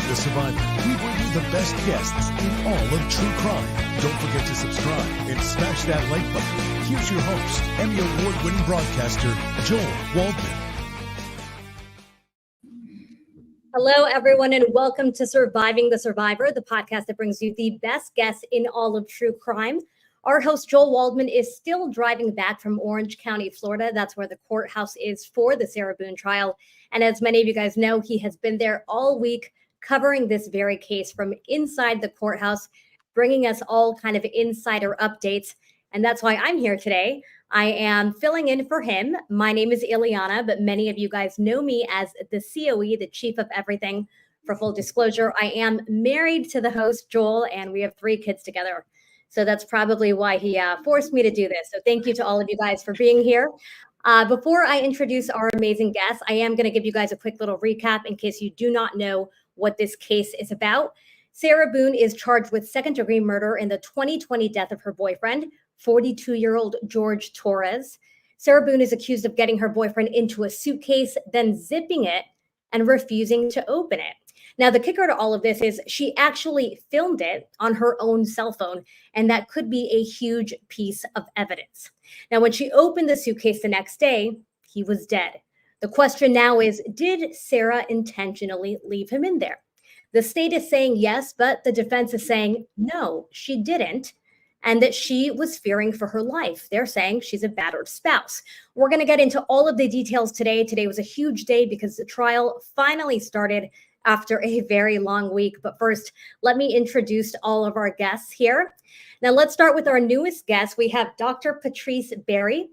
the Survivor, we bring you the best guests in all of true crime. Don't forget to subscribe and smash that like button. Here's your host, Emmy Award-winning broadcaster, Joel Waldman. Hello, everyone, and welcome to Surviving the Survivor, the podcast that brings you the best guests in all of true crime. Our host, Joel Waldman, is still driving back from Orange County, Florida. That's where the courthouse is for the Sarah Boone trial. And as many of you guys know, he has been there all week covering this very case from inside the courthouse, bringing us all kind of insider updates. And that's why I'm here today. I am filling in for him. My name is Ileana, but many of you guys know me as the COE, the Chief of Everything. For full disclosure, I am married to the host, Joel, and we have 3 kids together. So that's probably why he forced me to do this. So thank you to all of you guys for being here. Before I introduce our amazing guests, I am going to give you guys a quick little recap in case you do not know what this case is about. Sarah Boone is charged with second-degree murder in the 2020 death of her boyfriend, 42-year-old George Torres. Sarah Boone is accused of getting her boyfriend into a suitcase, then zipping it and refusing to open it. Now, the kicker to all of this is she actually filmed it on her own cell phone, and that could be a huge piece of evidence. Now, when she opened the suitcase the next day, he was dead. The question now is, did Sarah intentionally leave him in there? The state is saying yes, but the defense is saying no, she didn't, and that she was fearing for her life. They're saying she's a battered spouse. We're going to get into all of the details today. Today was a huge day because the trial finally started after a very long week. But first, let me introduce all of our guests here. Now, let's start with our newest guest. We have Dr. Patrice Berry.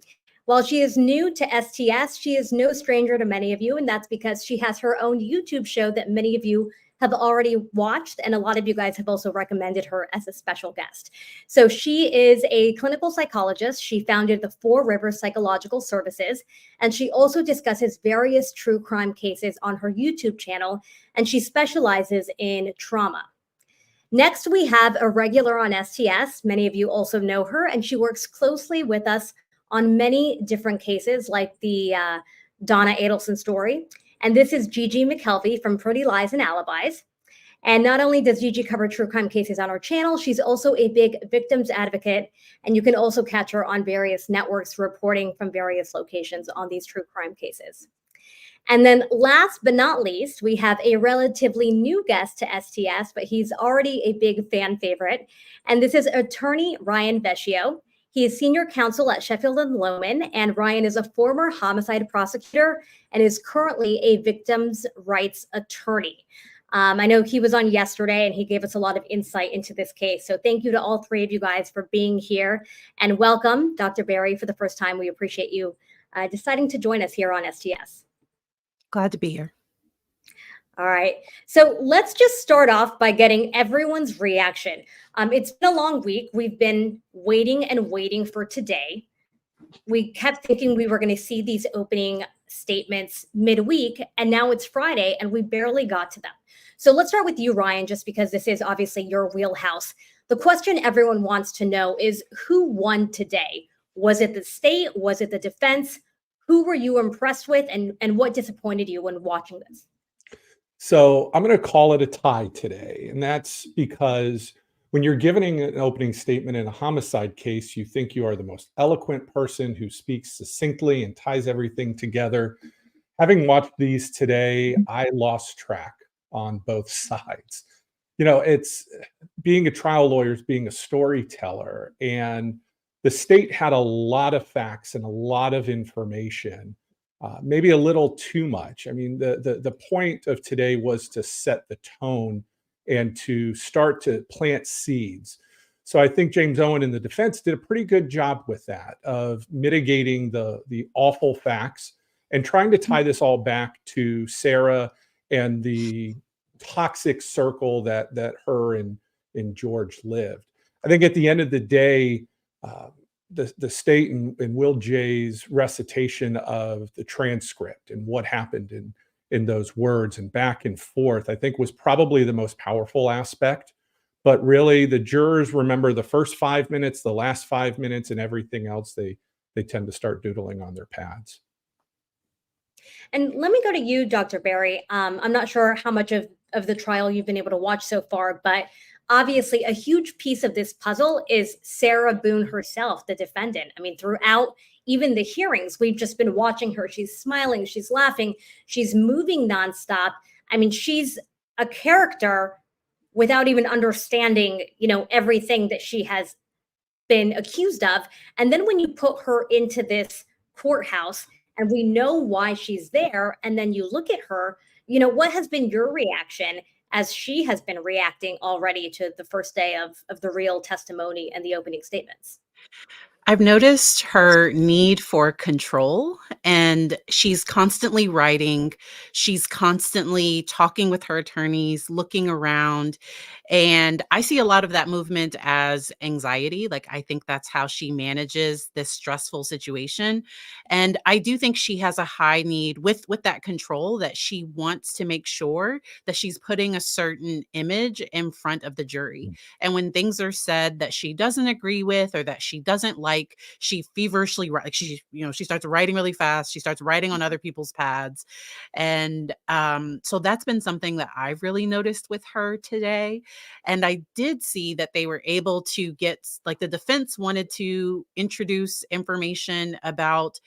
While she is new to STS, she is no stranger to many of you, and that's because she has her own YouTube show that many of you have already watched, and a lot of you guys have also recommended her as a special guest. So she is a clinical psychologist. She founded the 4 Rivers Psychological Services, and she also discusses various true crime cases on her YouTube channel, and she specializes in trauma. Next, we have a regular on STS. Many of you also know her, and she works closely with us on many different cases, like the Donna Adelson story. And this is Gigi McKelvey from Pretty Lies and Alibis. And not only does Gigi cover true crime cases on our channel, she's also a big victims advocate. And you can also catch her on various networks reporting from various locations on these true crime cases. And then last but not least, we have a relatively new guest to STS, but he's already a big fan favorite. And this is attorney Ryan Vecchio. He is senior counsel at Sheffield and Lohman, and Ryan is a former homicide prosecutor and is currently a victims' rights attorney. I know he was on yesterday, and he gave us a lot of insight into this case. So thank you to all 3 of you guys for being here, and welcome, Dr. Berry, for the first time. We appreciate you deciding to join us here on STS. Glad to be here. All right. So let's just start off by getting everyone's reaction. It's been a long week. We've been waiting and waiting for today. We kept thinking we were going to see these opening statements midweek, and now it's Friday, and we barely got to them. So let's start with you, Ryan, just because this is obviously your wheelhouse. The question everyone wants to know is who won today? Was it the state? Was it the defense? Who were you impressed with, and what disappointed you when watching this? So I'm going to call it a tie today. And that's because when you're giving an opening statement in a homicide case, you think you are the most eloquent person who speaks succinctly and ties everything together. Having watched these today, I lost track on both sides. You know, it's being a trial lawyer is being a storyteller. And the state had a lot of facts and a lot of information. Maybe a little too much. I mean, the point of today was to set the tone and to start to plant seeds. So I think James Owen in the defense did a pretty good job with that, of mitigating the awful facts and trying to tie this all back to Sarah and the toxic circle that her and George lived. I think at the end of the day, the state and Will J's recitation of the transcript and what happened in those words and back and forth, I think was probably the most powerful aspect. But really, the jurors remember the first 5 minutes, the last 5 minutes, and everything else, they tend to start doodling on their pads. And let me go to you, Dr. Barry. I'm not sure how much of the trial you've been able to watch so far, but obviously a huge piece of this puzzle is Sarah Boone herself, the defendant. I mean, throughout even the hearings, we've just been watching her. She's smiling, she's laughing, she's moving nonstop. I mean, she's a character without even understanding, everything that she has been accused of. And then when you put her into this courthouse and we know why she's there, and then you look at her, what has been your reaction as she has been reacting already to the first day of the real testimony and the opening statements? I've noticed her need for control, and she's constantly writing. She's constantly talking with her attorneys, looking around. And I see a lot of that movement as anxiety. Like, I think that's how she manages this stressful situation. And I do think she has a high need with that control, that she wants to make sure that she's putting a certain image in front of the jury. And when things are said that she doesn't agree with or that she doesn't like, she feverishly she starts writing really fast. She starts writing on other people's pads. And so that's been something that I've really noticed with her today. And I did see that they were able to get, like, the defense wanted to introduce information about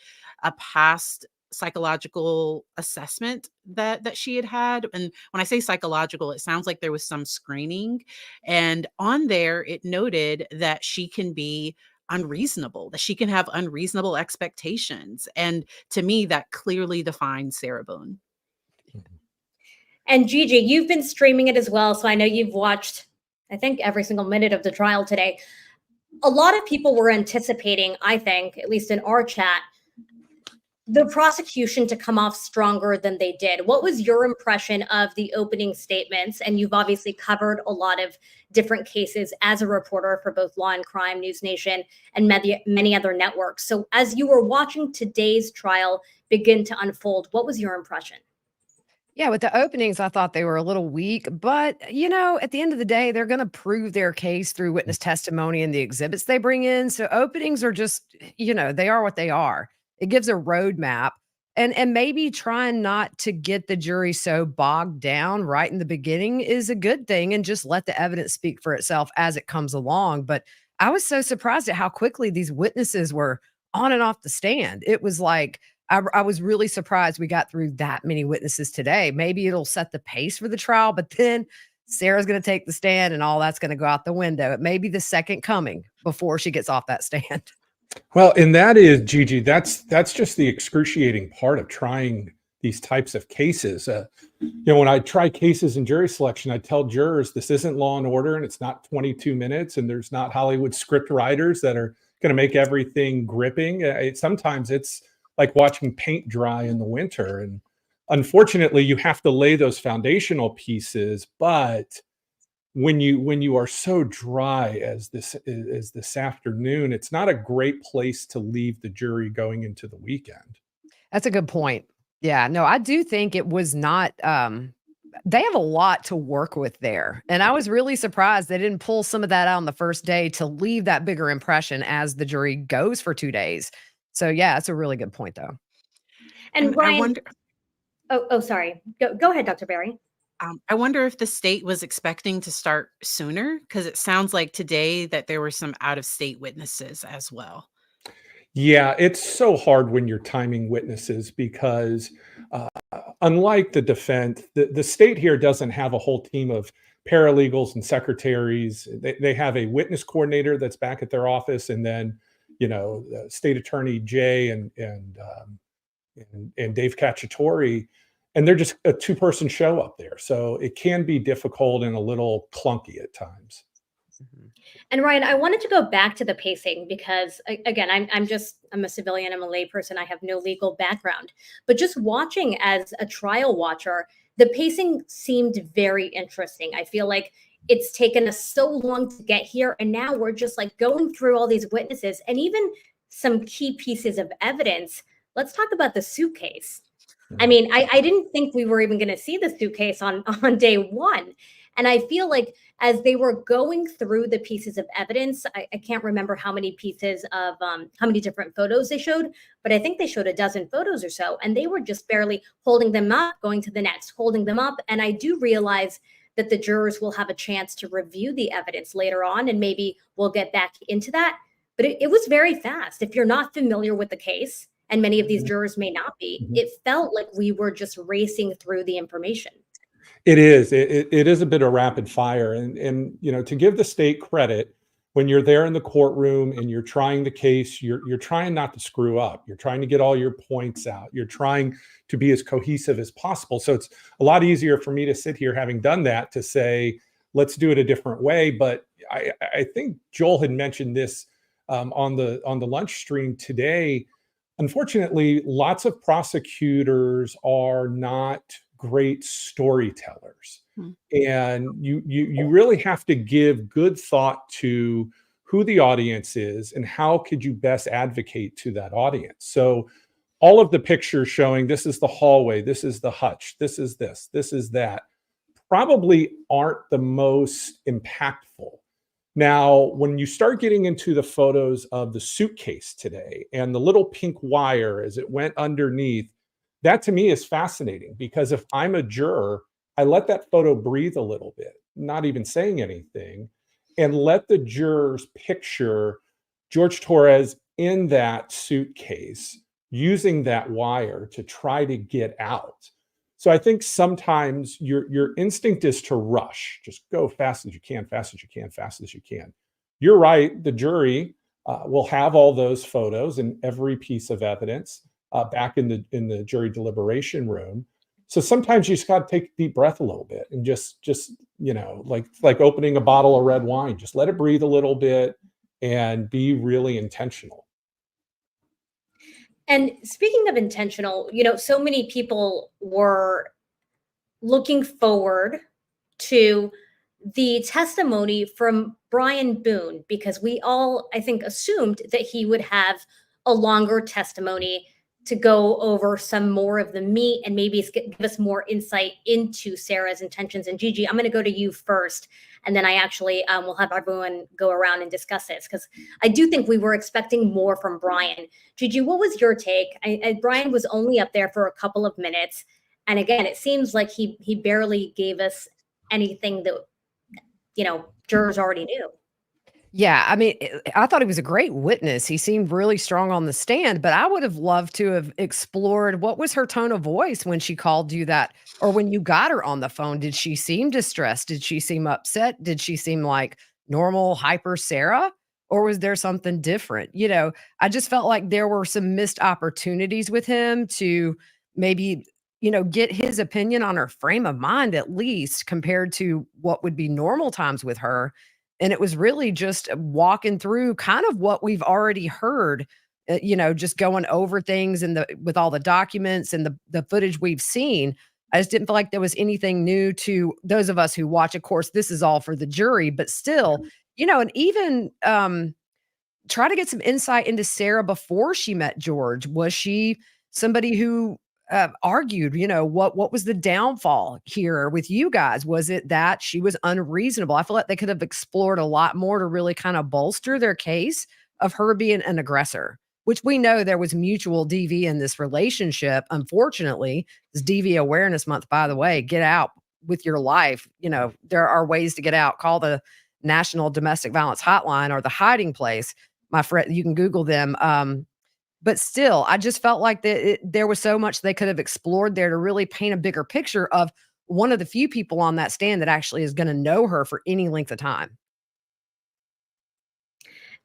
a past psychological assessment that she had. And when I say psychological, it sounds like there was some screening. And on there, it noted that she can be unreasonable, that she can have unreasonable expectations. And to me, that clearly defines Sarah Boone. And Gigi, you've been streaming it as well. So I know you've watched, I think, every single minute of the trial today. A lot of people were anticipating, I think, at least in our chat, the prosecution to come off stronger than they did. What was your impression of the opening statements? And you've obviously covered a lot of different cases as a reporter for both Law and Crime, News Nation, and many other networks. So as you were watching today's trial begin to unfold, what was your impression? Yeah, with the openings, I thought they were a little weak, but at the end of the day, they're going to prove their case through witness testimony and the exhibits they bring in. So openings are just, they are what they are. It gives a roadmap, and maybe trying not to get the jury so bogged down right in the beginning is a good thing, and just let the evidence speak for itself as it comes along. But I was so surprised at how quickly these witnesses were on and off the stand. It was like, I was really surprised we got through that many witnesses today. Maybe it'll set the pace for the trial, but then Sarah's going to take the stand and all that's going to go out the window. It may be the second coming before she gets off that stand. Well, and that is, Gigi, that's just the excruciating part of trying these types of cases. When I try cases in jury selection, I tell jurors this isn't Law and Order, and it's not 22 minutes, and there's not Hollywood script writers that are going to make everything gripping. Sometimes it's like watching paint dry in the winter. And unfortunately, you have to lay those foundational pieces. But when you are so dry as this afternoon, it's not a great place to leave the jury going into the weekend. That's a good point. Yeah, no, I do think it was not, they have a lot to work with there. And I was really surprised they didn't pull some of that out on the first day to leave that bigger impression as the jury goes for 2 days. So yeah, that's a really good point though. And Ryan, I wonder, sorry. Go ahead, Dr. Barry. I wonder if the state was expecting to start sooner, because it sounds like today that there were some out-of-state witnesses as well. Yeah, it's so hard when you're timing witnesses because unlike the defense, the state here doesn't have a whole team of paralegals and secretaries. They have a witness coordinator that's back at their office, and then State Attorney Jay and Dave Cacciatore, and they're just a two-person show up there. So it can be difficult and a little clunky at times. And Ryan, I wanted to go back to the pacing because, again, I'm a civilian, I'm a layperson, I have no legal background. But just watching as a trial watcher, the pacing seemed very interesting. I feel like it's taken us so long to get here, and now we're just like going through all these witnesses and even some key pieces of evidence. Let's talk about the suitcase. I mean, I didn't think we were even going to see the suitcase on day one. And I feel like as they were going through the pieces of evidence, I can't remember how many pieces of how many different photos they showed, but I think they showed a dozen photos or so, and they were just barely holding them up, going to the next, holding them up. And I do realize that the jurors will have a chance to review the evidence later on, and maybe we'll get back into that. But it was very fast. If you're not familiar with the case, and many of these jurors may not be, it felt like we were just racing through the information. It is. It is a bit of rapid fire. And you know, to give the state credit, when you're there in the courtroom and you're trying the case, you're trying not to screw up. You're trying to get all your points out. You're trying to be as cohesive as possible. So it's a lot easier for me to sit here, having done that, to say, let's do it a different way. But I think Joel had mentioned this on the lunch stream today. Unfortunately, lots of prosecutors are not great storytellers. And you really have to give good thought to who the audience is and how could you best advocate to that audience. So all of the pictures showing this is the hallway, this is the hutch, this is that, probably aren't the most impactful. Now, when you start getting into the photos of the suitcase today and the little pink wire as it went underneath, that to me is fascinating, because if I'm a juror, I let that photo breathe a little bit, not even saying anything, and let the jurors picture George Torres in that suitcase using that wire to try to get out. So I think sometimes your instinct is to rush, just go fast as you can, fast as you can, fast as you can. You're right. The jury will have all those photos and every piece of evidence back in the jury deliberation room. So sometimes you just got to take a deep breath a little bit and just you know, like opening a bottle of red wine, just let it breathe a little bit and be really intentional. And speaking of intentional, you know, so many people were looking forward to the testimony from Brian Boone, because we all, I think, assumed that he would have a longer testimony to go over some more of the meat and maybe give us more insight into Sarah's intentions. And Gigi, I'm going to go to you first, and then I actually will have everyone go around and discuss this, because I do think we were expecting more from Brian. Gigi, what was your take? Brian was only up there for a couple of minutes, and again, it seems like he barely gave us anything that, you know, jurors already knew. Yeah, I mean, I thought he was a great witness. He seemed really strong on the stand, but I would have loved to have explored what was her tone of voice when she called you that, or when you got her on the phone. Did she seem distressed? Did she seem upset? Did she seem like normal, hyper Sarah? Or was there something different? You know, I just felt like there were some missed opportunities with him to maybe, you know, get his opinion on her frame of mind, at least compared to what would be normal times with her. And it was really just walking through kind of what we've already heard, you know, just going over things and with all the documents and the footage we've seen. I just didn't feel like there was anything new to those of us who watch. Of course, this is all for the jury, but still, you know, and even try to get some insight into Sarah before she met George. Was she somebody who argued, you know, what was the downfall here with you guys? Was it that she was unreasonable? I feel like they could have explored a lot more to really kind of bolster their case of her being an aggressor, which we know there was mutual DV in this relationship. Unfortunately, it's DV Awareness Month, by the way. Get out with your life. You know, there are ways to get out. Call the National Domestic Violence Hotline or the Hiding Place. My friend, you can Google them. But still, I just felt like there was so much they could have explored there to really paint a bigger picture of one of the few people on that stand that actually is going to know her for any length of time.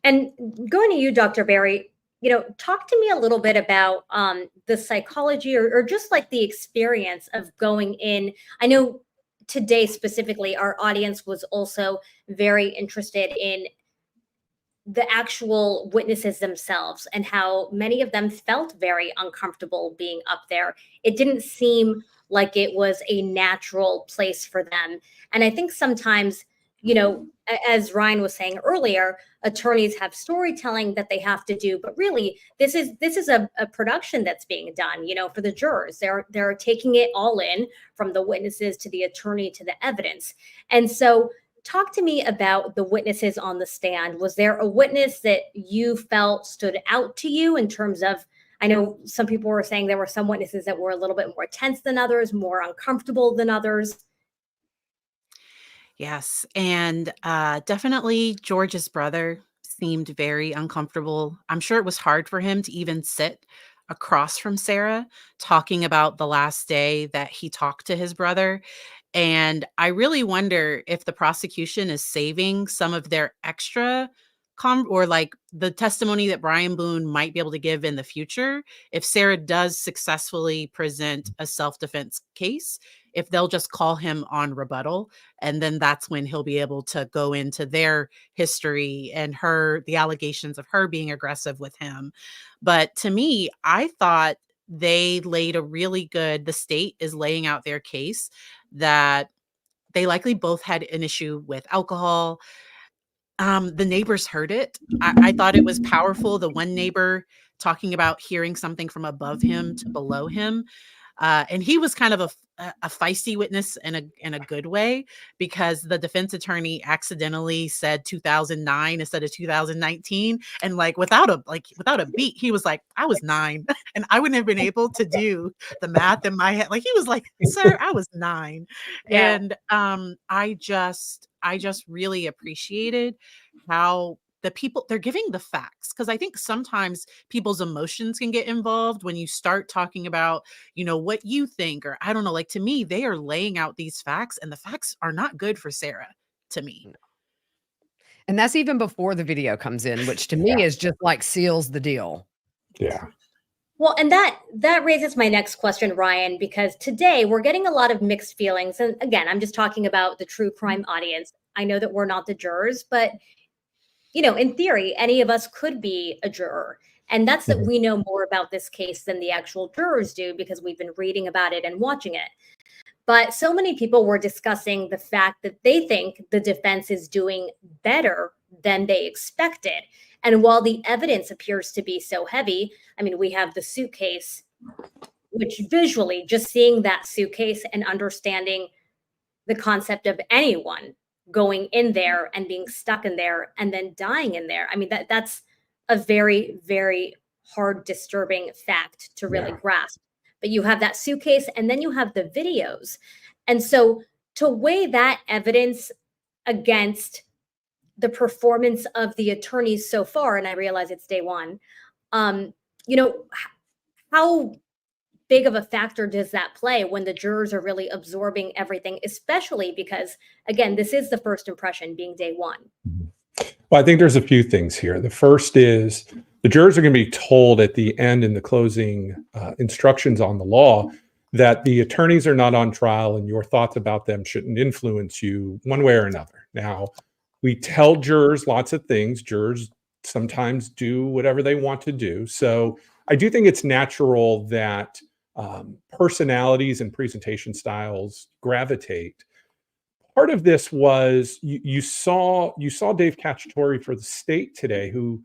And going to you, Dr. Berry, you know, talk to me a little bit about the psychology or just like the experience of going in. I know today specifically, our audience was also very interested in the actual witnesses themselves and how many of them felt very uncomfortable being up there. It didn't seem like it was a natural place for them. And I think sometimes as Ryan was saying earlier, attorneys have storytelling that they have to do, but really this is a production that's being done, for the jurors. They're taking it all in, from the witnesses to the attorney to the evidence. And so talk to me about the witnesses on the stand. Was there a witness that you felt stood out to you in terms of, I know some people were saying there were some witnesses that were a little bit more tense than others, more uncomfortable than others? Yes, and definitely George's brother seemed very uncomfortable. I'm sure it was hard for him to even sit across from Sarah talking about the last day that he talked to his brother. And I really wonder if the prosecution is saving some of their extra or like the testimony that Brian Boone might be able to give in the future if Sarah does successfully present a self-defense case, if they'll just call him on rebuttal. And then that's when he'll be able to go into their history and the allegations of her being aggressive with him. But to me, I thought the state is laying out their case that they likely both had an issue with alcohol. The neighbors heard it. I thought it was powerful. The one neighbor talking about hearing something from above him to below him. And he was kind of a feisty witness in a good way, because the defense attorney accidentally said 2009 instead of 2019, and without a beat, he was like, "I was 9," and I wouldn't have been able to do the math in my head. Like, he was like, "Sir, I was 9," Yeah. and I just really appreciated how they're giving the facts, because I think sometimes people's emotions can get involved when you start talking about what you think, or I don't know, like, to me, they are laying out these facts, and the facts are not good for Sarah, to me. And that's even before the video comes in, which to me Yeah. is just like seals the deal. Yeah. Well, and that raises my next question, Ryan, because today we're getting a lot of mixed feelings. And again, I'm just talking about the true crime audience. I know that we're not the jurors, but in theory, any of us could be a juror. And that's that Mhm. we know more about this case than the actual jurors do, because we've been reading about it and watching it. But so many people were discussing the fact that they think the defense is doing better than they expected. And while the evidence appears to be so heavy, I mean, we have the suitcase, which visually, just seeing that suitcase and understanding the concept of anyone going in there and being stuck in there and then dying in there. I mean, that's a very, very hard, disturbing fact to really Yeah. grasp. But you have that suitcase and then you have the videos. And so to weigh that evidence against the performance of the attorneys so far, and I realize it's day one, you know, how big of a factor does that play when the jurors are really absorbing everything, especially because, again, this is the first impression being day one? Well, I think there's a few things here. The first is the jurors are going to be told at the end in the closing instructions on the law that the attorneys are not on trial and your thoughts about them shouldn't influence you one way or another. Now, we tell jurors lots of things. Jurors sometimes do whatever they want to do. So I do think it's natural that personalities and presentation styles gravitate. Part of this was you saw Dave Cacciatore for the state today, who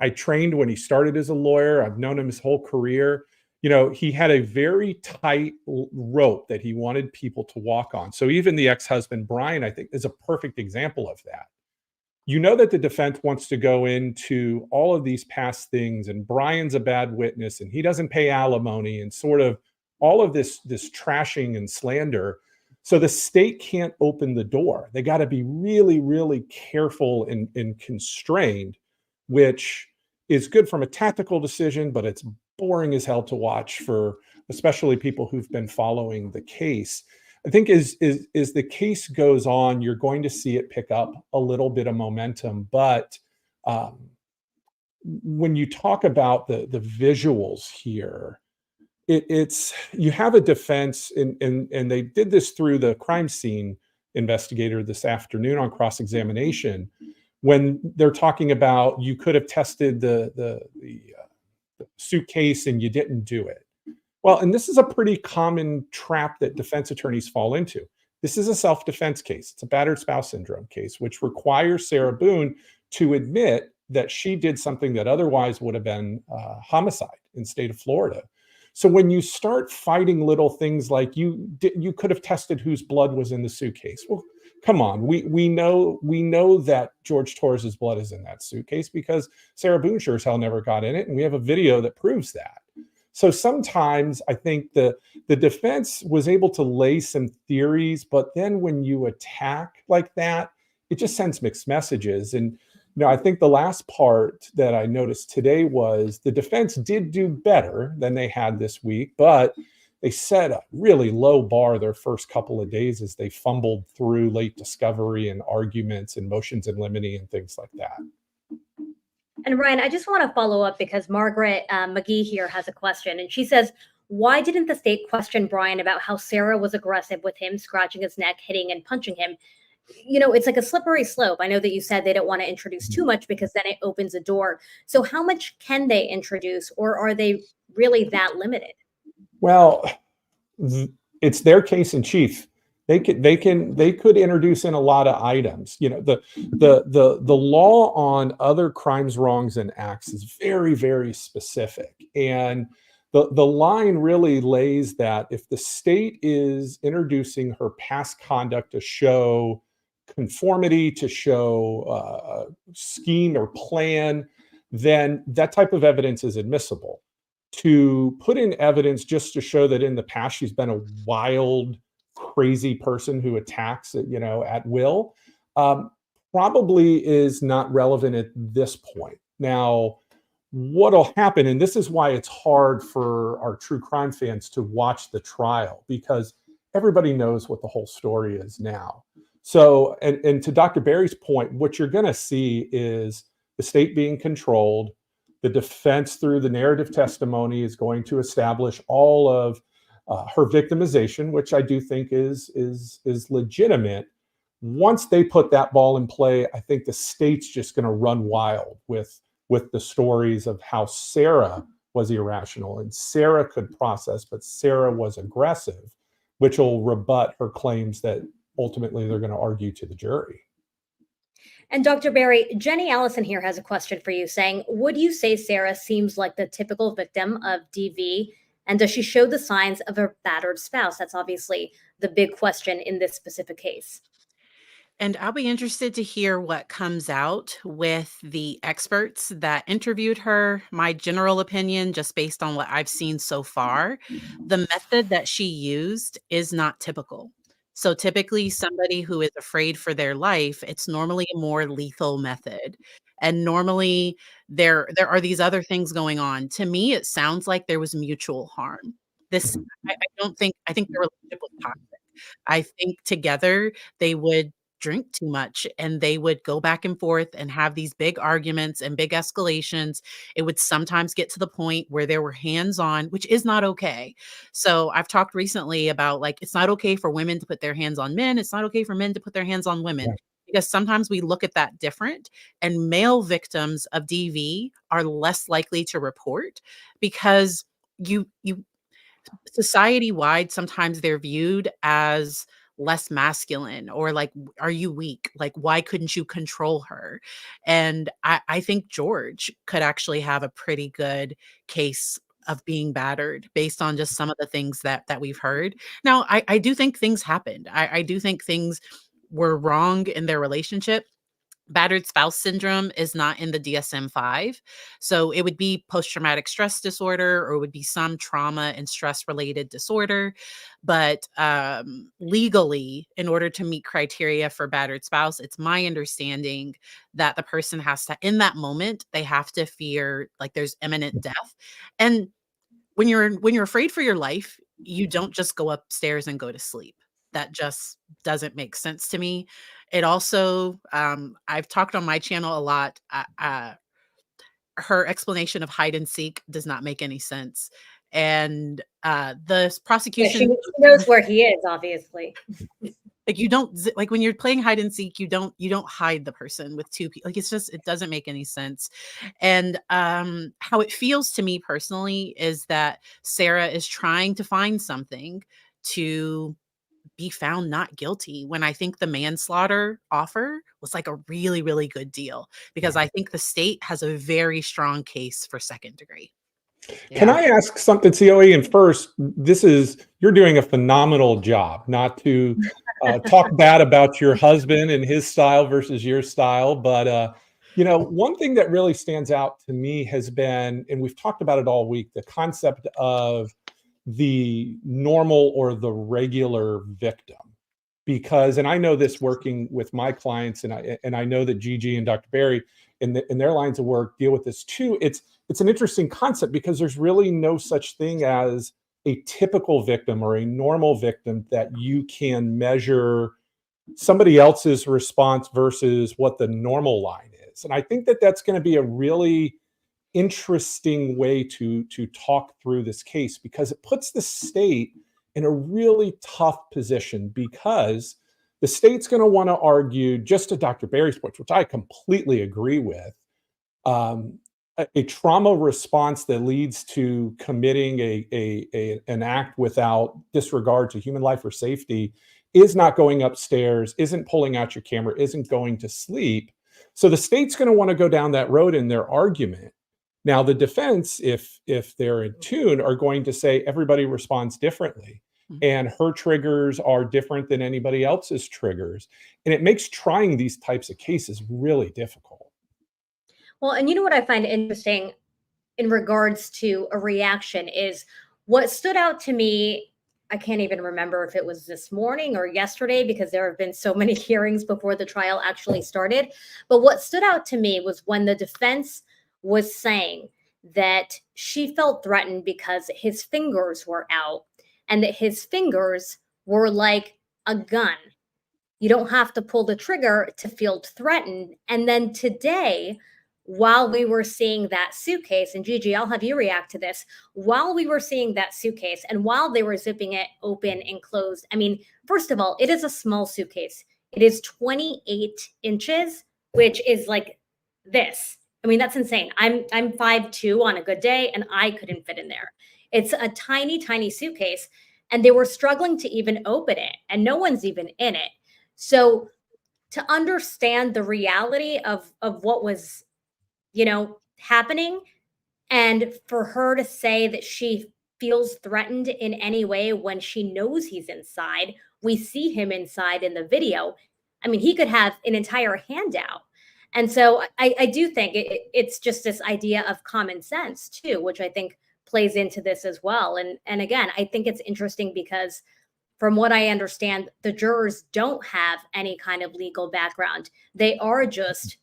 I trained when he started as a lawyer. I've known him his whole career. He had a very tight rope that he wanted people to walk on. So even the ex-husband, Brian, I think, is a perfect example of that. That the defense wants to go into all of these past things, and Brian's a bad witness, and he doesn't pay alimony, and sort of all of this trashing and slander. So the state can't open the door. They got to be really, really careful and constrained, which is good from a tactical decision, but it's boring as hell to watch for especially people who've been following the case. I think as the case goes on, you're going to see it pick up a little bit of momentum. But when you talk about the visuals here, it's you have a defense, and they did this through the crime scene investigator this afternoon on cross-examination, when they're talking about you could have tested the suitcase and you didn't do it. Well, and this is a pretty common trap that defense attorneys fall into. This is a self-defense case. It's a battered spouse syndrome case, which requires Sarah Boone to admit that she did something that otherwise would have been homicide in the state of Florida. So when you start fighting little things like you could have tested whose blood was in the suitcase. Well, come on, we know that George Torres's blood is in that suitcase because Sarah Boone sure as hell never got in it, and we have a video that proves that. So sometimes I think the defense was able to lay some theories, but then when you attack like that, it just sends mixed messages. And I think the last part that I noticed today was the defense did do better than they had this week, but they set a really low bar their first couple of days as they fumbled through late discovery and arguments and motions in limine and things like that. And Ryan, I just want to follow up because Margaret McGee here has a question. And she says, why didn't the state question Brian about how Sarah was aggressive with him, scratching his neck, hitting and punching him? It's like a slippery slope. I know that you said they don't want to introduce too much because then it opens a door. So how much can they introduce, or are they really that limited? Well, it's their case in chief. They could introduce in a lot of items. The law on other crimes, wrongs, and acts is very, very specific. And the line really lays that if the state is introducing her past conduct to show conformity, to show scheme or plan, then that type of evidence is admissible. To put in evidence just to show that in the past she's been a wild, crazy person who attacks at will, probably is not relevant at this point. Now, what'll happen, and this is why it's hard for our true crime fans to watch the trial, because everybody knows what the whole story is now. So, and to Dr. Berry's point, what you're going to see is the state being controlled. The defense, through the narrative testimony, is going to establish all of her victimization, which I do think is legitimate. Once they put that ball in play, I think the state's just going to run wild with the stories of how Sarah was irrational and Sarah could process, but Sarah was aggressive, which will rebut her claims that ultimately they're going to argue to the jury. And Dr. Berry, Jenny Allison here has a question for you saying, would you say Sarah seems like the typical victim of DV? And does she show the signs of a battered spouse? That's obviously the big question in this specific case. And I'll be interested to hear what comes out with the experts that interviewed her. My general opinion, just based on what I've seen so far, the method that she used is not typical. So typically somebody who is afraid for their life, it's normally a more lethal method. And normally there are these other things going on. To me, it sounds like there was mutual harm. I think their relationship was toxic. I think together they would drink too much and they would go back and forth and have these big arguments and big escalations. It would sometimes get to the point where there were hands-on, which is not okay. So I've talked recently about, like, it's not okay for women to put their hands on men. It's not okay for men to put their hands on women. Yeah. Because sometimes we look at that different, and male victims of DV are less likely to report because society-wide, sometimes they're viewed as less masculine, or like, are you weak? Like, why couldn't you control her? And I think George could actually have a pretty good case of being battered based on just some of the things that we've heard. Now, I do think things happened. I do think things were wrong in their relationship. Battered spouse syndrome is not in the DSM-5. So it would be post-traumatic stress disorder, or it would be some trauma and stress-related disorder. But legally, in order to meet criteria for battered spouse, it's my understanding that the person has to, in that moment, they have to fear like there's imminent death. And when you're afraid for your life, you don't just go upstairs and go to sleep. That just doesn't make sense to me. It also, I've talked on my channel a lot. Her explanation of hide and seek does not make any sense. And the prosecution— she knows where he is, obviously. Like, you don't, like, when you're playing hide and seek, you don't hide the person with two people. Like, it doesn't make any sense. And how it feels to me personally is that Sarah is trying to find something to be found not guilty, when I think the manslaughter offer was like a really, really good deal, because I think the state has a very strong case for second degree. Can Yeah. I ask something, COE? And first, you're doing a phenomenal job. Not to talk bad about your husband and his style versus your style, but one thing that really stands out to me has been, and we've talked about it all week, the concept of the normal or the regular victim. Because, and I know this working with my clients, and I know that Gigi and Dr. Barry in their lines of work deal with this too. It's an interesting concept because there's really no such thing as a typical victim or a normal victim that you can measure somebody else's response versus what the normal line is. And I think that that's going to be a really interesting way to talk through this case, because it puts the state in a really tough position, because the state's going to want to argue, just to Dr. Barry's point, which I completely agree with, a trauma response that leads to committing an act without disregard to human life or safety is not going upstairs, isn't pulling out your camera, isn't going to sleep. So the state's going to want to go down that road in their argument. Now, the defense, if they're in tune, are going to say everybody responds differently, and her triggers are different than anybody else's triggers. And it makes trying these types of cases really difficult. Well, and you know what I find interesting in regards to a reaction is what stood out to me. I can't even remember if it was this morning or yesterday, because there have been so many hearings before the trial actually started. But what stood out to me was when the defense was saying that she felt threatened because his fingers were out, and that his fingers were like a gun. You don't have to pull the trigger to feel threatened. And then today, while we were seeing that suitcase, and Gigi, I'll have you react to this, while we were seeing that suitcase and while they were zipping it open and closed, I mean, first of all, it is a small suitcase. It is 28 inches, which is like this. I mean, that's insane. I'm 5'2" on a good day, and I couldn't fit in there. It's a tiny, tiny suitcase, and they were struggling to even open it, and no one's even in it. So to understand the reality of what was, happening, and for her to say that she feels threatened in any way when she knows he's inside, we see him inside in the video. I mean, he could have an entire handout. And so I do think it's just this idea of common sense too, which I think plays into this as well. And again, I think it's interesting because from what I understand, the jurors don't have any kind of legal background. They are just,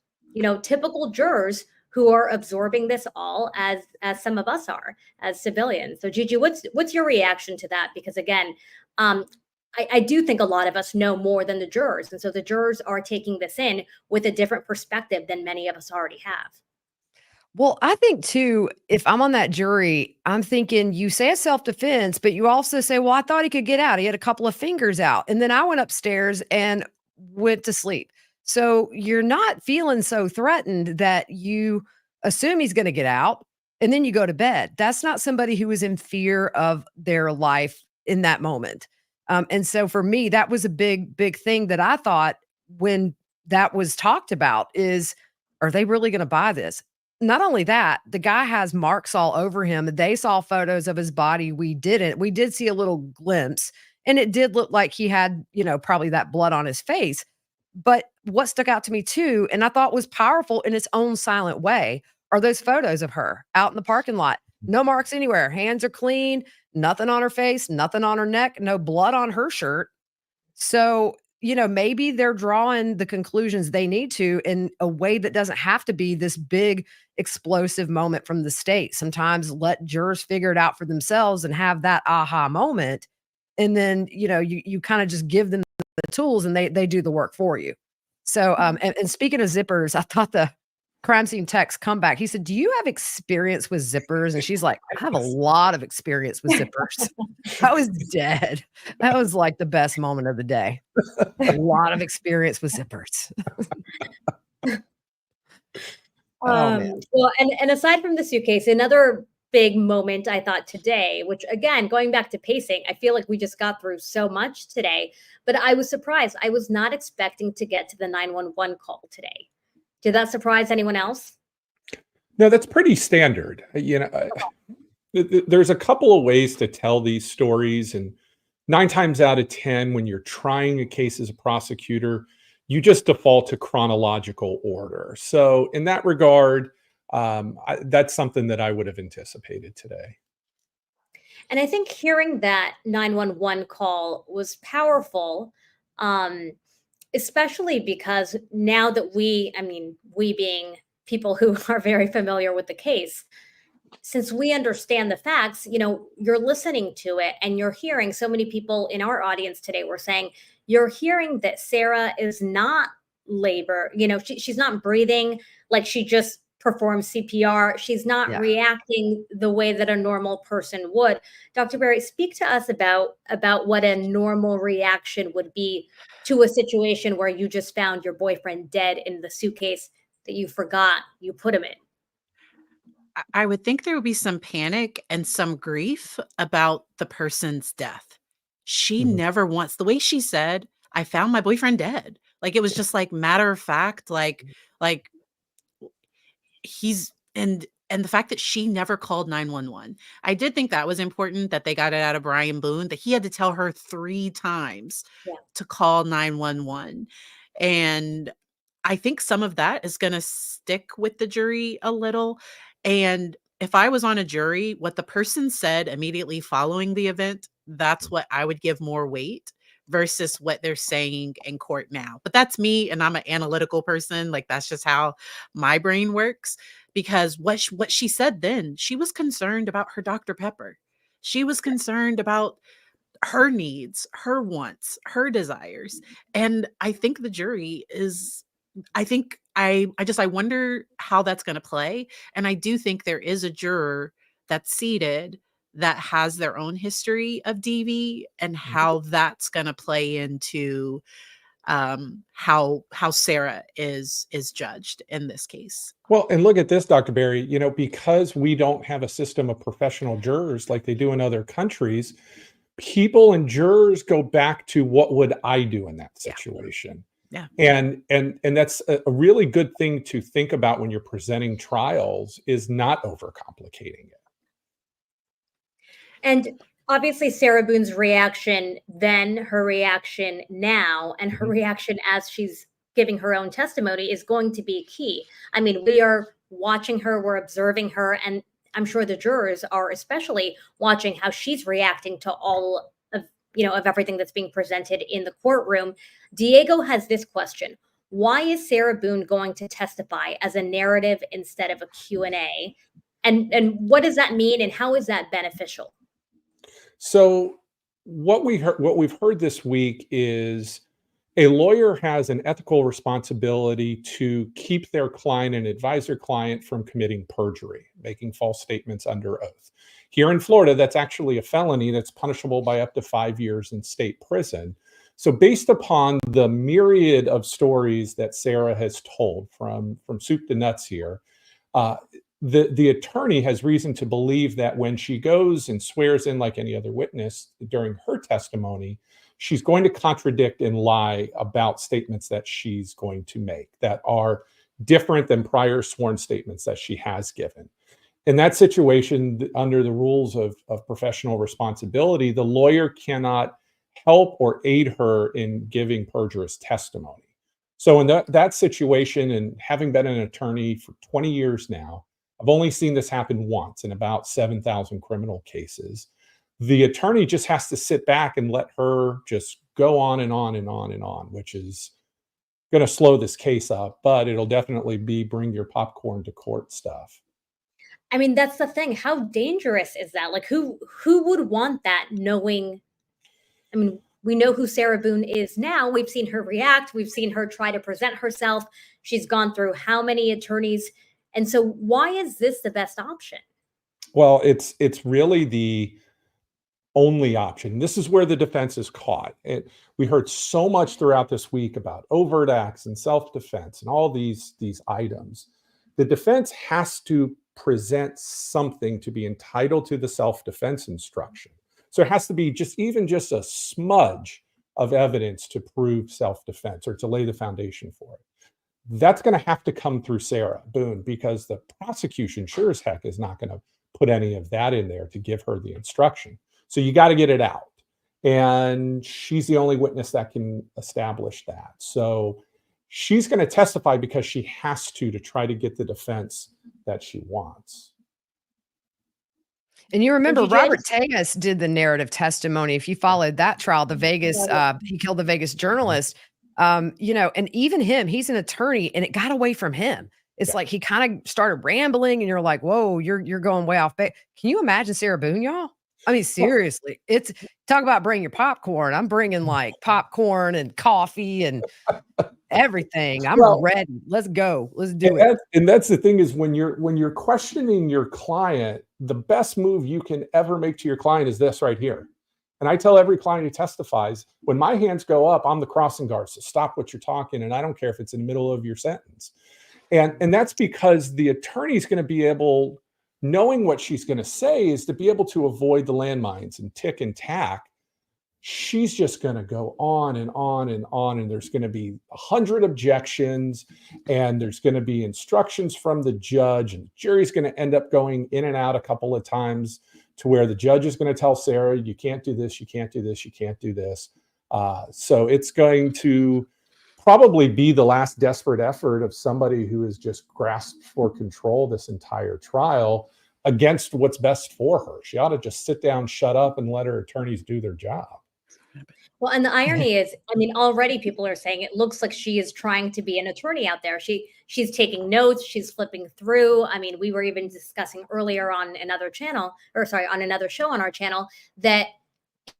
typical jurors who are absorbing this all as some of us are as civilians. So Gigi, what's your reaction to that? Because again, I do think a lot of us know more than the jurors. And so the jurors are taking this in with a different perspective than many of us already have. Well, I think too, if I'm on that jury, I'm thinking you say a self-defense, but you also say, well, I thought he could get out. He had a couple of fingers out. And then I went upstairs and went to sleep. So you're not feeling so threatened that you assume he's going to get out and then you go to bed. That's not somebody who is in fear of their life in that moment. And so for me, that was a big, big thing that I thought when that was talked about is, are they really going to buy this? Not only that, the guy has marks all over him. They saw photos of his body. We didn't. We did see a little glimpse, and it did look like he had, probably that blood on his face. But what stuck out to me too, and I thought was powerful in its own silent way, are those photos of her out in the parking lot. No marks anywhere. Hands are clean, nothing on her face, nothing on her neck, no blood on her shirt. So, maybe they're drawing the conclusions they need to in a way that doesn't have to be this big explosive moment from the state. Sometimes let jurors figure it out for themselves and have that aha moment. And then, you kind of just give them the tools and they do the work for you. So, and speaking of zippers, I thought the crime scene text come back. He said, do you have experience with zippers? And she's like, I have a lot of experience with zippers. I was dead. That was like the best moment of the day. A lot of experience with zippers. Well, and aside from the suitcase, another big moment, I thought, today, which again, going back to pacing, I feel like we just got through so much today, but I was surprised. I was not expecting to get to the 911 call today. Did that surprise anyone else? No, that's pretty standard. There's a couple of ways to tell these stories, and 9 times out of 10, when you're trying a case as a prosecutor, you just default to chronological order. So in that regard, that's something that I would have anticipated today. And I think hearing that 911 call was powerful, especially because now that we being people who are very familiar with the case, since we understand the facts, you're listening to it and you're hearing, so many people in our audience today were saying, you're hearing that Sarah is not labor, she's not breathing, like she just performed CPR. She's not reacting the way that a normal person would. Dr. Berry, speak to us about what a normal reaction would be to a situation where you just found your boyfriend dead in the suitcase that you forgot you put him in. I would think there would be some panic and some grief about the person's death. She never once, the way she said, I found my boyfriend dead. Like, it was just like matter of fact, like he's, and the fact that she never called 911. I did think that was important, that they got it out of Brian Boone, that he had to tell her 3 times to call 911. And I think some of that is going to stick with the jury a little. And if I was on a jury, what the person said immediately following the event, that's what I would give more weight versus what they're saying in court now. But that's me, and I'm an analytical person. Like, that's just how my brain works. Because what she said then, she was concerned about her Dr. Pepper. She was concerned about her needs, her wants, her desires. And I think the jury is, I wonder how that's going to play. And I do think there is a juror that's seated that has their own history of DV, and how that's going to play into how Sarah is judged in this case. Well, and look at this, Dr. Berry, because we don't have a system of professional jurors like they do in other countries, people and jurors go back to, what would I do in that situation? Yeah. And that's a really good thing to think about when you're presenting trials, is not overcomplicating it. And obviously Sarah Boone's reaction then, her reaction now, and her reaction as she's giving her own testimony is going to be key. I mean, we are watching her, we're observing her, and I'm sure the jurors are especially watching how she's reacting to all of, of everything that's being presented in the courtroom. Diego has this question: why is Sarah Boone going to testify as a narrative instead of a Q&A? And what does that mean, and how is that beneficial? So what we've heard this week is a lawyer has an ethical responsibility to keep their client and advise their client from committing perjury, making false statements under oath. Here in Florida, that's actually a felony that's punishable by up to 5 years in state prison. So based upon the myriad of stories that Sarah has told, from soup to nuts here, the attorney has reason to believe that when she goes and swears in like any other witness during her testimony, she's going to contradict and lie about statements that she's going to make that are different than prior sworn statements that she has given. In that situation, under the rules of professional responsibility, the lawyer cannot help or aid her in giving perjurous testimony. So in that situation, and having been an attorney for 20 years now, I've only seen this happen once in about 7,000 criminal cases. The attorney just has to sit back and let her just go on and on and on and on, which is going to slow this case up, but it'll definitely be bring your popcorn to court stuff. I mean, that's the thing. How dangerous is that? Like, who would want that, knowing? I mean, we know who Sarah Boone is now. We've seen her react. We've seen her try to present herself. She's gone through how many attorneys? And so why is this the best option? Well, it's really the only option. This is where the defense is caught. We heard so much throughout this week about overt acts and self-defense and all these items. The defense has to present something to be entitled to the self-defense instruction. So it has to be even just a smudge of evidence to prove self-defense or to lay the foundation for it. That's going to have to come through Sarah Boone, because the prosecution sure as heck is not going to put any of that in there to give her the instruction. So you got to get it out. And she's the only witness that can establish that. So she's going to testify because she has to try to get the defense that she wants. And you remember Robert Tejas did the narrative testimony. If you followed that trial, the Vegas, he killed the Vegas journalist, you know, and even him, he's an attorney, and it got away from him. It's like he kind of started rambling, and you're like, whoa, you're going way off base. Can you imagine Sarah Boone, y'all? I mean, seriously, it's talk about bring your popcorn. I'm bringing like popcorn and coffee and everything. I'm ready. Let's go. Let's do it. And that's the thing, is when you're questioning your client, the best move you can ever make to your client is this right here. And I tell every client who testifies, when my hands go up, I'm the crossing guard. So stop what you're talking. And I don't care if it's in the middle of your sentence. And that's because the attorney is going to be able, knowing what she's going to say, is to be able to avoid the landmines and tick and tack. She's just going to go on and on and on. And there's going to be 100 objections, and there's going to be instructions from the judge, and the jury's going to end up going in and out a couple of times, to where the judge is going to tell Sarah, you can't do this, you can't do this, you can't do this. So it's going to probably be the last desperate effort of somebody who has just grasped for control this entire trial against what's best for her. She ought to just sit down, shut up, and let her attorneys do their job. Well, and the irony is, I mean, already people are saying it looks like she is trying to be an attorney out there. She's taking notes, she's flipping through. I mean, we were even discussing earlier on another channel, or sorry, on another show on our channel, that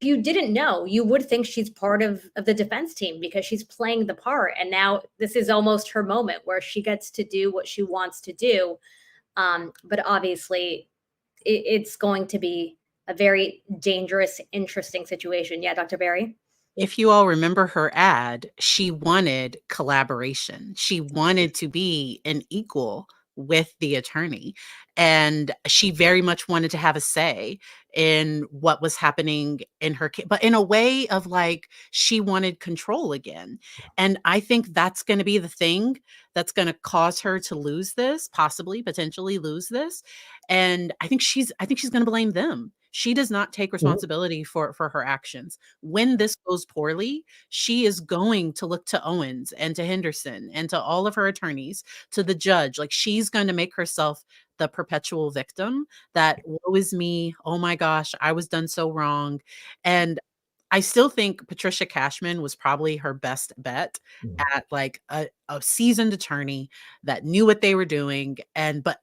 if you didn't know, you would think she's part of the defense team because she's playing the part. And now this is almost her moment where she gets to do what she wants to do. But obviously, it's going to be a very dangerous, interesting situation. Yeah, Dr. Berry? If you all remember her ad, she wanted collaboration. She wanted to be an equal with the attorney. And she very much wanted to have a say in what was happening in her case, but in a way of like, she wanted control again. And I think that's going to be the thing that's going to cause her to lose this, potentially lose this. And I think she's going to blame them. She does not take responsibility for her actions. When this goes poorly, she is going to look to Owens and to Henderson and to all of her attorneys, to the judge. Like, she's going to make herself the perpetual victim that, woe is me. Oh my gosh, I was done so wrong. And I still think Patricia Cashman was probably her best bet at like a seasoned attorney that knew what they were doing. And but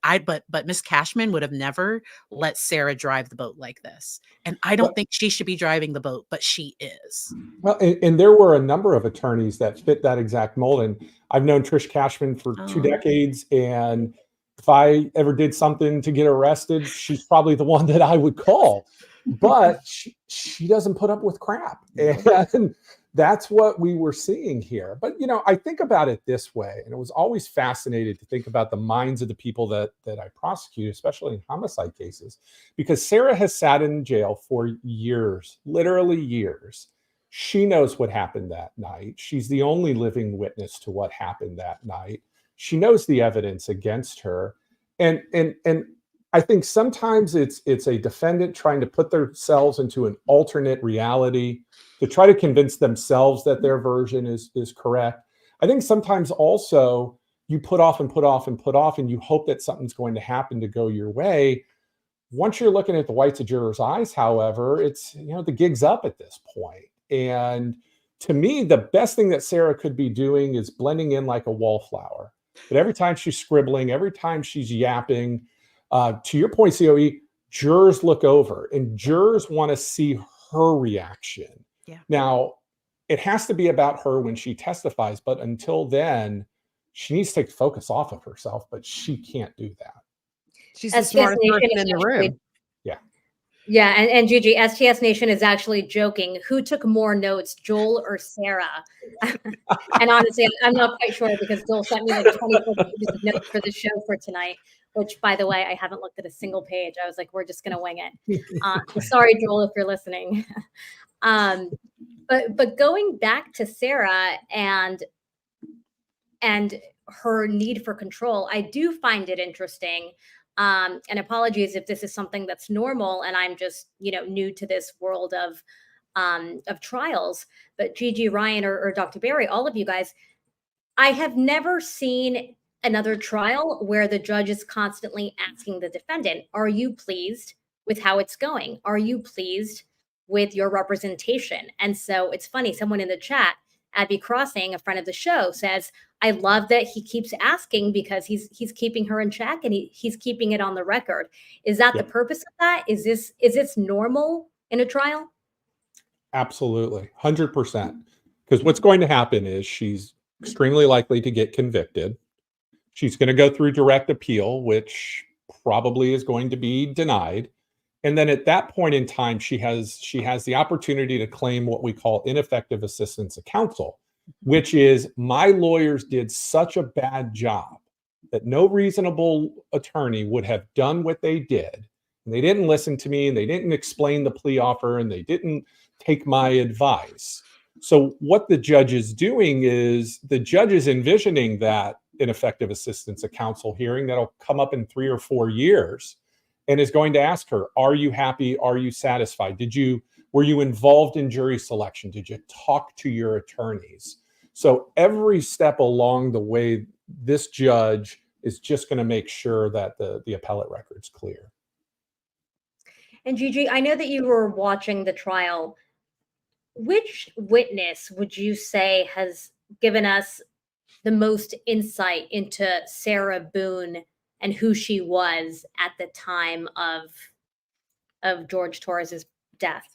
Miss Cashman would have never let Sarah drive the boat like this. And I don't think she should be driving the boat, but she is. Well, and there were a number of attorneys that fit that exact mold. And I've known Trish Cashman for 2 decades. And if I ever did something to get arrested, she's probably the one that I would call. But she doesn't put up with crap. And that's what we were seeing here. But, you know, I think about it this way, and it was always fascinating to think about the minds of the people that I prosecute, especially in homicide cases, because Sarah has sat in jail for years, literally years. She knows what happened that night. She's the only living witness to what happened that night. She knows the evidence against her. And I think sometimes it's a defendant trying to put themselves into an alternate reality to try to convince themselves that their version is correct. I think sometimes also you put off and put off and put off, and you hope that something's going to happen to go your way. Once you're looking at the whites of jurors' eyes, however, it's, you know, the gig's up at this point. And to me, the best thing that Sarah could be doing is blending in like a wallflower. But every time she's scribbling, every time she's yapping, to your point, COE, jurors look over, and jurors want to see her reaction. Yeah. Now, it has to be about her when she testifies, but until then, she needs to take focus off of herself, but she can't do that. She's the smartest person in the room. Yeah. Yeah, and Gigi, STS Nation is actually joking. Who took more notes, Joel or Sarah? And honestly, I'm not quite sure because Joel sent me like 24 pages of notes for the show for tonight, which, by the way, I haven't looked at a single page. I was like, we're just going to wing it. So sorry, Joel, if you're listening. But going back to Sarah and her need for control, I do find it interesting. And apologies if this is something that's normal and I'm just, new to this world of trials. But Gigi, Ryan, or Dr. Barry, all of you guys, I have never seen another trial where the judge is constantly asking the defendant, are you pleased with how it's going? Are you pleased with your representation? And so it's funny, someone in the chat, Abby Crossing, a friend of the show, says, I love that he keeps asking because he's keeping her in check and he's keeping it on the record. Is that the purpose of that? Is this normal in a trial? Absolutely, 100%. Because what's going to happen is she's extremely likely to get convicted. She's going to go through direct appeal, which probably is going to be denied. And then at that point in time, she has the opportunity to claim what we call ineffective assistance of counsel, which is my lawyers did such a bad job that no reasonable attorney would have done what they did. And they didn't listen to me and they didn't explain the plea offer and they didn't take my advice. So what the judge is doing is the judge is envisioning that ineffective assistance of counsel hearing that'll come up in 3 or 4 years and is going to ask her, are you happy? Are you satisfied? Were you involved in jury selection? Did you talk to your attorneys? So every step along the way, this judge is just going to make sure that the appellate record's clear. And Gigi, I know that you were watching the trial. Which witness would you say has given us the most insight into Sarah Boone and who she was at the time of George Torres's death?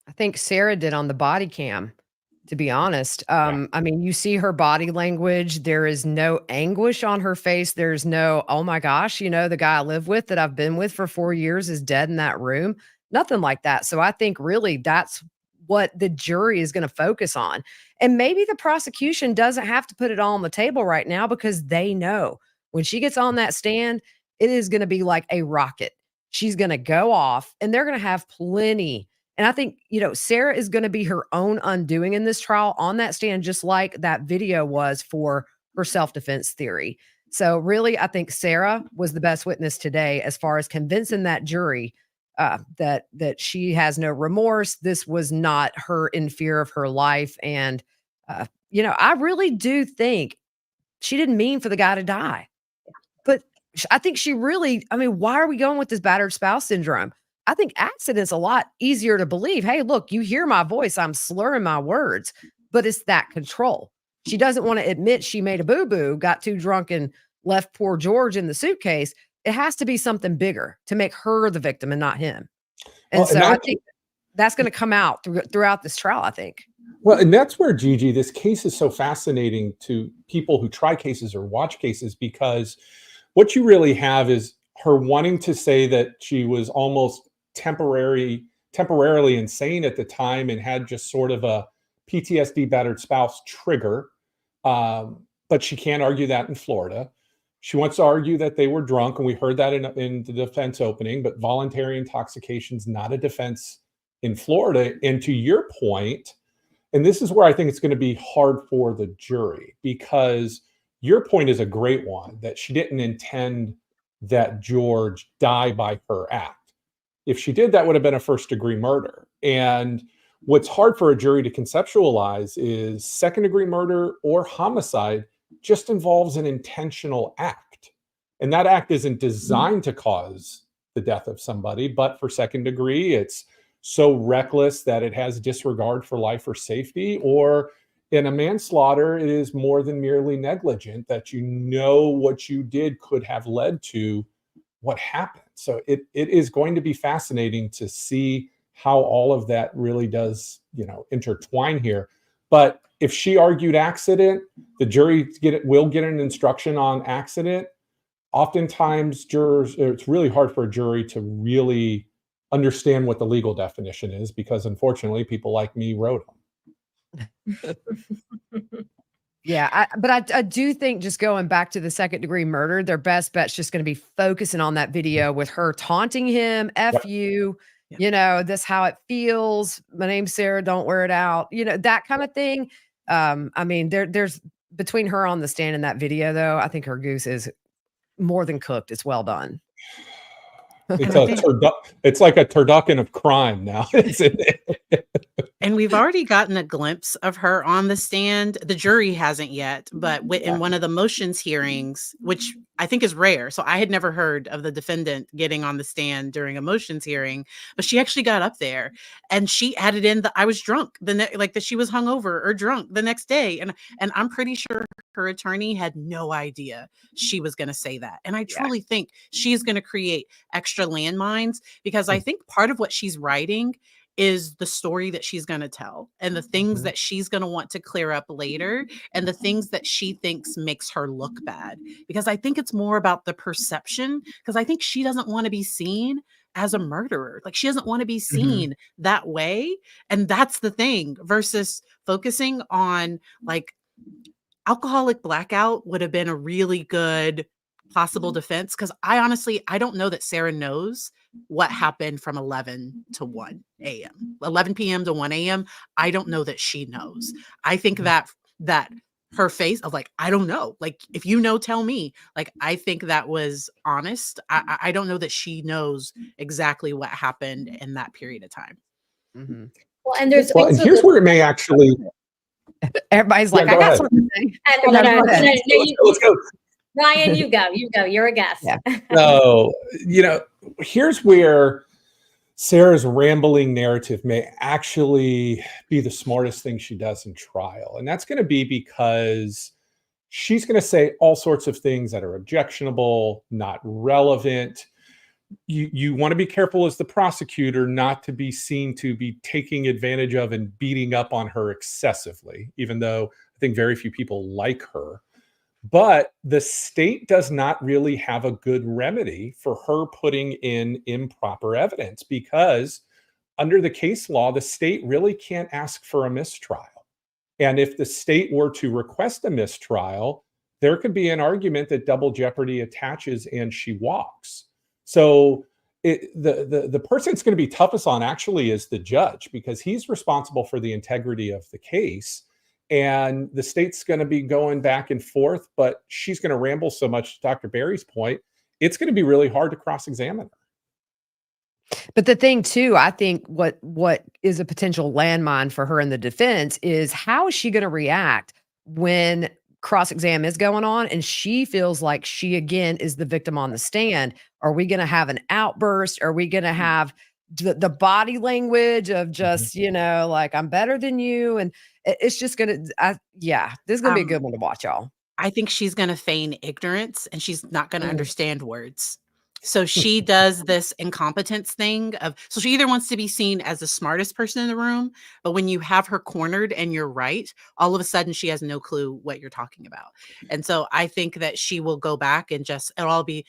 I think Sarah did on the body cam, to be honest. I mean, you see her body language. There is no anguish on her face. There's no, oh my gosh, the guy I live with that I've been with for 4 years is dead in that room. Nothing like that. So I think really that's what the jury is going to focus on. And maybe the prosecution doesn't have to put it all on the table right now because they know when she gets on that stand, it is going to be like a rocket. She's going to go off and they're going to have plenty. And I think, Sarah is going to be her own undoing in this trial on that stand, just like that video was for her self-defense theory. So really, I think Sarah was the best witness today as far as convincing that jury that she has no remorse. This was not her in fear of her life. And, I really do think she didn't mean for the guy to die. But I think she really, why are we going with this battered spouse syndrome? I think accident's a lot easier to believe. Hey, look, you hear my voice. I'm slurring my words, but it's that control. She doesn't want to admit she made a boo-boo, got too drunk and left poor George in the suitcase. It has to be something bigger to make her the victim and not him. And so I think that's going to come out throughout this trial, I think. Well, and that's where, Gigi, this case is so fascinating to people who try cases or watch cases, because what you really have is her wanting to say that she was almost temporarily insane at the time and had just sort of a PTSD battered spouse trigger. But she can't argue that in Florida. She wants to argue that they were drunk, and we heard that in the defense opening, but voluntary intoxication is not a defense in Florida. And to your point, and this is where I think it's going to be hard for the jury, because your point is a great one, that she didn't intend that George die by her act. If she did, that would have been a first-degree murder. And what's hard for a jury to conceptualize is second-degree murder or homicide just involves an intentional act. And that act isn't designed to cause the death of somebody, but for second degree, it's so reckless that it has disregard for life or safety. Or in a manslaughter, it is more than merely negligent, that what you did could have led to what happened. So it is going to be fascinating to see how all of that really does, intertwine here. But if she argued accident, the jury will get an instruction on accident. Oftentimes, it's really hard for a jury to really understand what the legal definition is, because unfortunately people like me wrote them. Yeah, but I do think, just going back to the second degree murder, their best bet's just going to be focusing on that video with her taunting him, F Yep. you, Yep. you know, this how it feels. My name's Sarah, don't wear it out. You know, that kind of thing. I mean, there's between her on the stand and that video, though, I think her goose is more than cooked. It's well done. It's And I think it's like a turducken of crime now, isn't it? And we've already gotten a glimpse of her on the stand. The jury hasn't yet, but in one of the motions hearings, which I think is rare. So I had never heard of the defendant getting on the stand during a motions hearing, but she actually got up there and she added in that I was drunk, like that she was hungover or drunk the next day. And I'm pretty sure her attorney had no idea she was going to say that. And I truly think she's going to create extra landmines, because I think part of what she's writing is the story that she's going to tell, and the things that she's going to want to clear up later, and the things that she thinks makes her look bad. Because I think it's more about the perception, because I think she doesn't want to be seen as a murderer. Like, she doesn't want to be seen that way. And that's the thing, versus focusing on, like, alcoholic blackout would have been a really good possible defense, because I don't know that Sarah knows what happened from 11 to 1 a.m. 11 p.m. to 1 a.m. I don't know that she knows. I think that her face of, like, I don't know, like, if you know, tell me. Like, I think that was honest. I don't know that she knows exactly what happened in that period of time. Well, and there's Well, and also here's where it may actually. Everybody's Yeah, like, go I got ahead. something to say. No, Go ahead. Let's go. Ryan, you go. You're a guest. Yeah. So, here's where Sarah's rambling narrative may actually be the smartest thing she does in trial. And that's going to be because she's going to say all sorts of things that are objectionable, not relevant. You want to be careful as the prosecutor not to be seen to be taking advantage of and beating up on her excessively, even though I think very few people like her. But the state does not really have a good remedy for her putting in improper evidence, because under the case law, the state really can't ask for a mistrial. And if the state were to request a mistrial, there could be an argument that double jeopardy attaches and she walks. So the person it's going to be toughest on actually is the judge, because he's responsible for the integrity of the case. And the state's going to be going back and forth, but she's going to ramble so much, to Dr. Barry's point, it's going to be really hard to cross-examine her. But the thing too, I think what is a potential landmine for her in the defense is, how is she going to react when cross-exam is going on and she feels like she again is the victim on the stand? Are we going to have an outburst? Are we going to have the body language of just, like, I'm better than you? And it's just going to, this is going to be a good one to watch, y'all. I think she's going to feign ignorance, and she's not going to understand words. So she does this incompetence thing so she either wants to be seen as the smartest person in the room, but when you have her cornered and you're right, all of a sudden she has no clue what you're talking about. And so I think that she will go back and it'll be,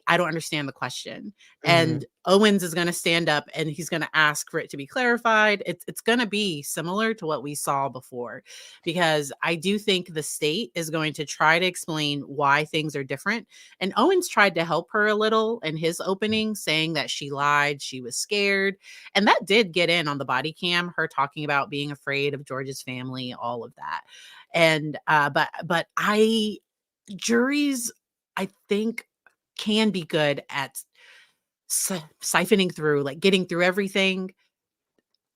I don't understand the question. And Owens is going to stand up and he's going to ask for it to be clarified. It's going to be similar to what we saw before, because I do think the state is going to try to explain why things are different. And Owens tried to help her a little in his opening, saying that she lied, she was scared. And that did get in on the body cam, her talking about being afraid of George's family, all of that. And but juries, I think, can be good at siphoning through, like getting through everything.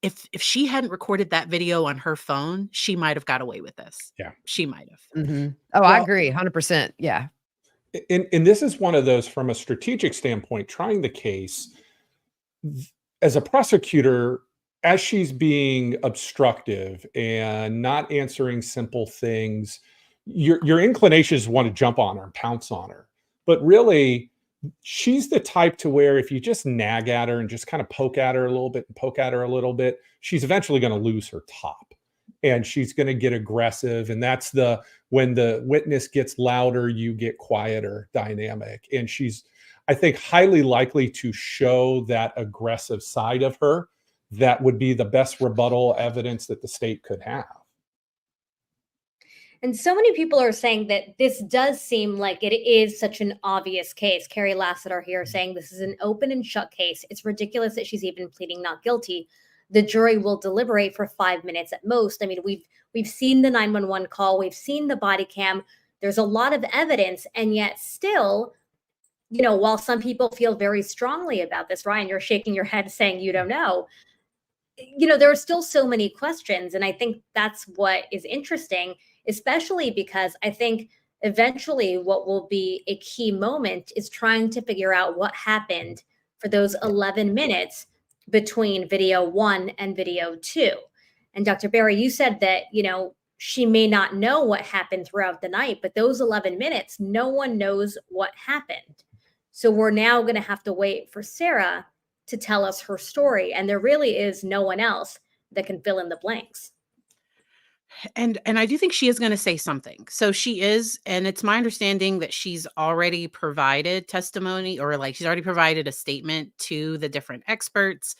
If she hadn't recorded that video on her phone, she might have got away with this. Yeah, she might have. Oh, well, I agree 100%. Yeah. And this is one of those, from a strategic standpoint, trying the case as a prosecutor, as she's being obstructive and not answering simple things, your inclinations want to jump on her and pounce on her. But really, she's the type to where if you just nag at her and just kind of poke at her a little bit and poke at her a little bit, she's eventually going to lose her top and she's going to get aggressive. And that's when the witness gets louder, you get quieter dynamic. And I think, highly likely to show that aggressive side of her that would be the best rebuttal evidence that the state could have. And so many people are saying that this does seem like it is such an obvious case. Carrie Lassiter here saying this is an open and shut case. It's ridiculous that she's even pleading not guilty. The jury will deliberate for 5 minutes at most. I mean, we've seen the 911 call, we've seen the body cam. There's a lot of evidence, and yet still, you know, while some people feel very strongly about this, Ryan, you're shaking your head saying you don't know. You know, there are still so many questions, and I think that's what is interesting, especially because I think eventually what will be a key moment is trying to figure out what happened for those 11 minutes between video 1 and video 2. And Dr. Barry, you said that, you know, she may not know what happened throughout the night, but those 11 minutes, no one knows what happened. So we're now going to have to wait for Sarah to tell us her story. And there really is no one else that can fill in the blanks. And I do think she is going to say something. So she is, and it's my understanding that she's already provided testimony, or like she's already provided a statement to the different experts.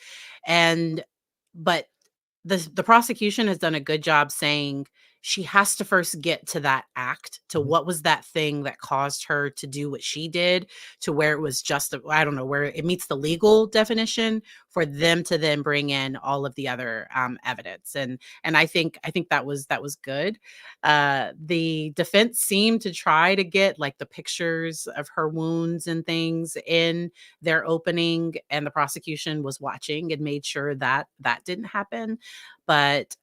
But the prosecution has done a good job saying she has to first get to that act, to what was that thing that caused her to do what she did, to where it was just, I don't know, where it meets the legal definition for them to then bring in all of the other evidence. And I think that was good. The defense seemed to try to get like the pictures of her wounds and things in their opening, and the prosecution was watching and made sure that that didn't happen. But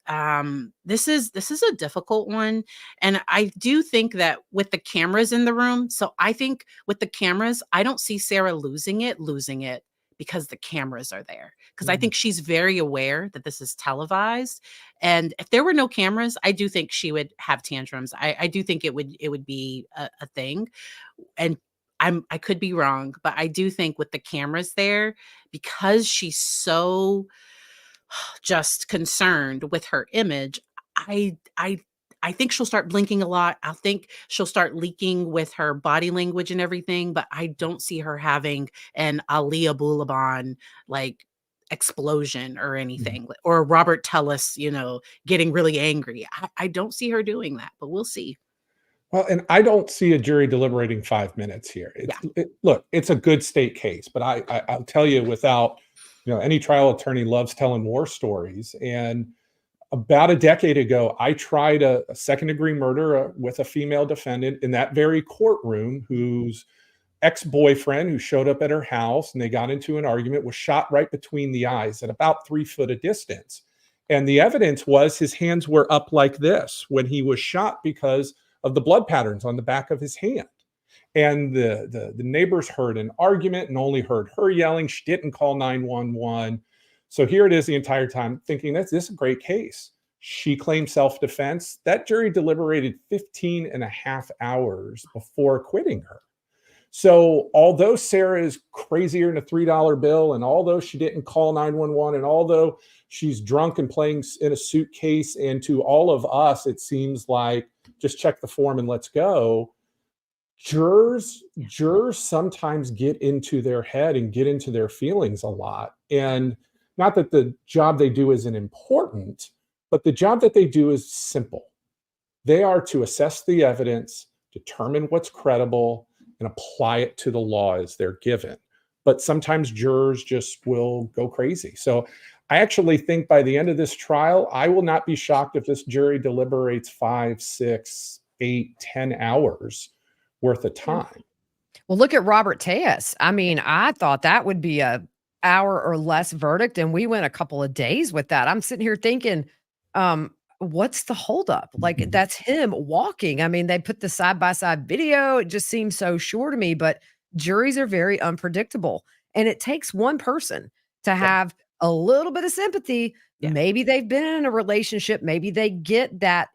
this is a difficult one. And I do think that with the cameras in the room, so I think with the cameras, I don't see Sarah losing it because the cameras are there. Because I think she's very aware that this is televised. And if there were no cameras, I do think she would have tantrums. I do think it would be a thing. And I could be wrong, but I do think with the cameras there, because she's so just concerned with her image, I think she'll start blinking a lot. I think she'll start leaking with her body language and everything, but I don't see her having an Aliyah Boulaban like explosion or anything, or Robert Tellis, you know, getting really angry. I don't see her doing that, but we'll see. Well, and I don't see a jury deliberating 5 minutes here. Look, it's a good state case, but I'll tell you, without, you know, any trial attorney loves telling war stories. And about a decade ago, I tried a second-degree murder with a female defendant in that very courtroom, whose ex-boyfriend, who showed up at her house and they got into an argument, was shot right between the eyes at about 3 foot of distance. And the evidence was his hands were up like this when he was shot because of the blood patterns on the back of his hand. And the neighbors heard an argument and only heard her yelling. She didn't call 911. So here it is the entire time thinking this is a great case. She claimed self-defense. That jury deliberated 15 and a half hours before acquitting her. So although Sarah is crazier than a $3 bill, and although she didn't call 911, and although she's drunk and playing in a suitcase, and to all of us, it seems like just check the form and let's go. Jurors sometimes get into their head and get into their feelings a lot. And not that the job they do isn't important, but the job that they do is simple. They are to assess the evidence, determine what's credible, and apply it to the law as they're given. But sometimes jurors just will go crazy. So I actually think by the end of this trial, I will not be shocked if this jury deliberates 5, 6, 8, 10 hours worth of time. Well, look at Robert Tejas. I mean, I thought that would be a hour or less verdict, and we went a couple of days with that. I'm sitting here thinking, what's the holdup? Like, that's him walking. I mean, they put the side-by-side video. It just seems so sure to me, but juries are very unpredictable. And it takes one person to have a little bit of sympathy. Yeah. Maybe they've been in a relationship. Maybe they get that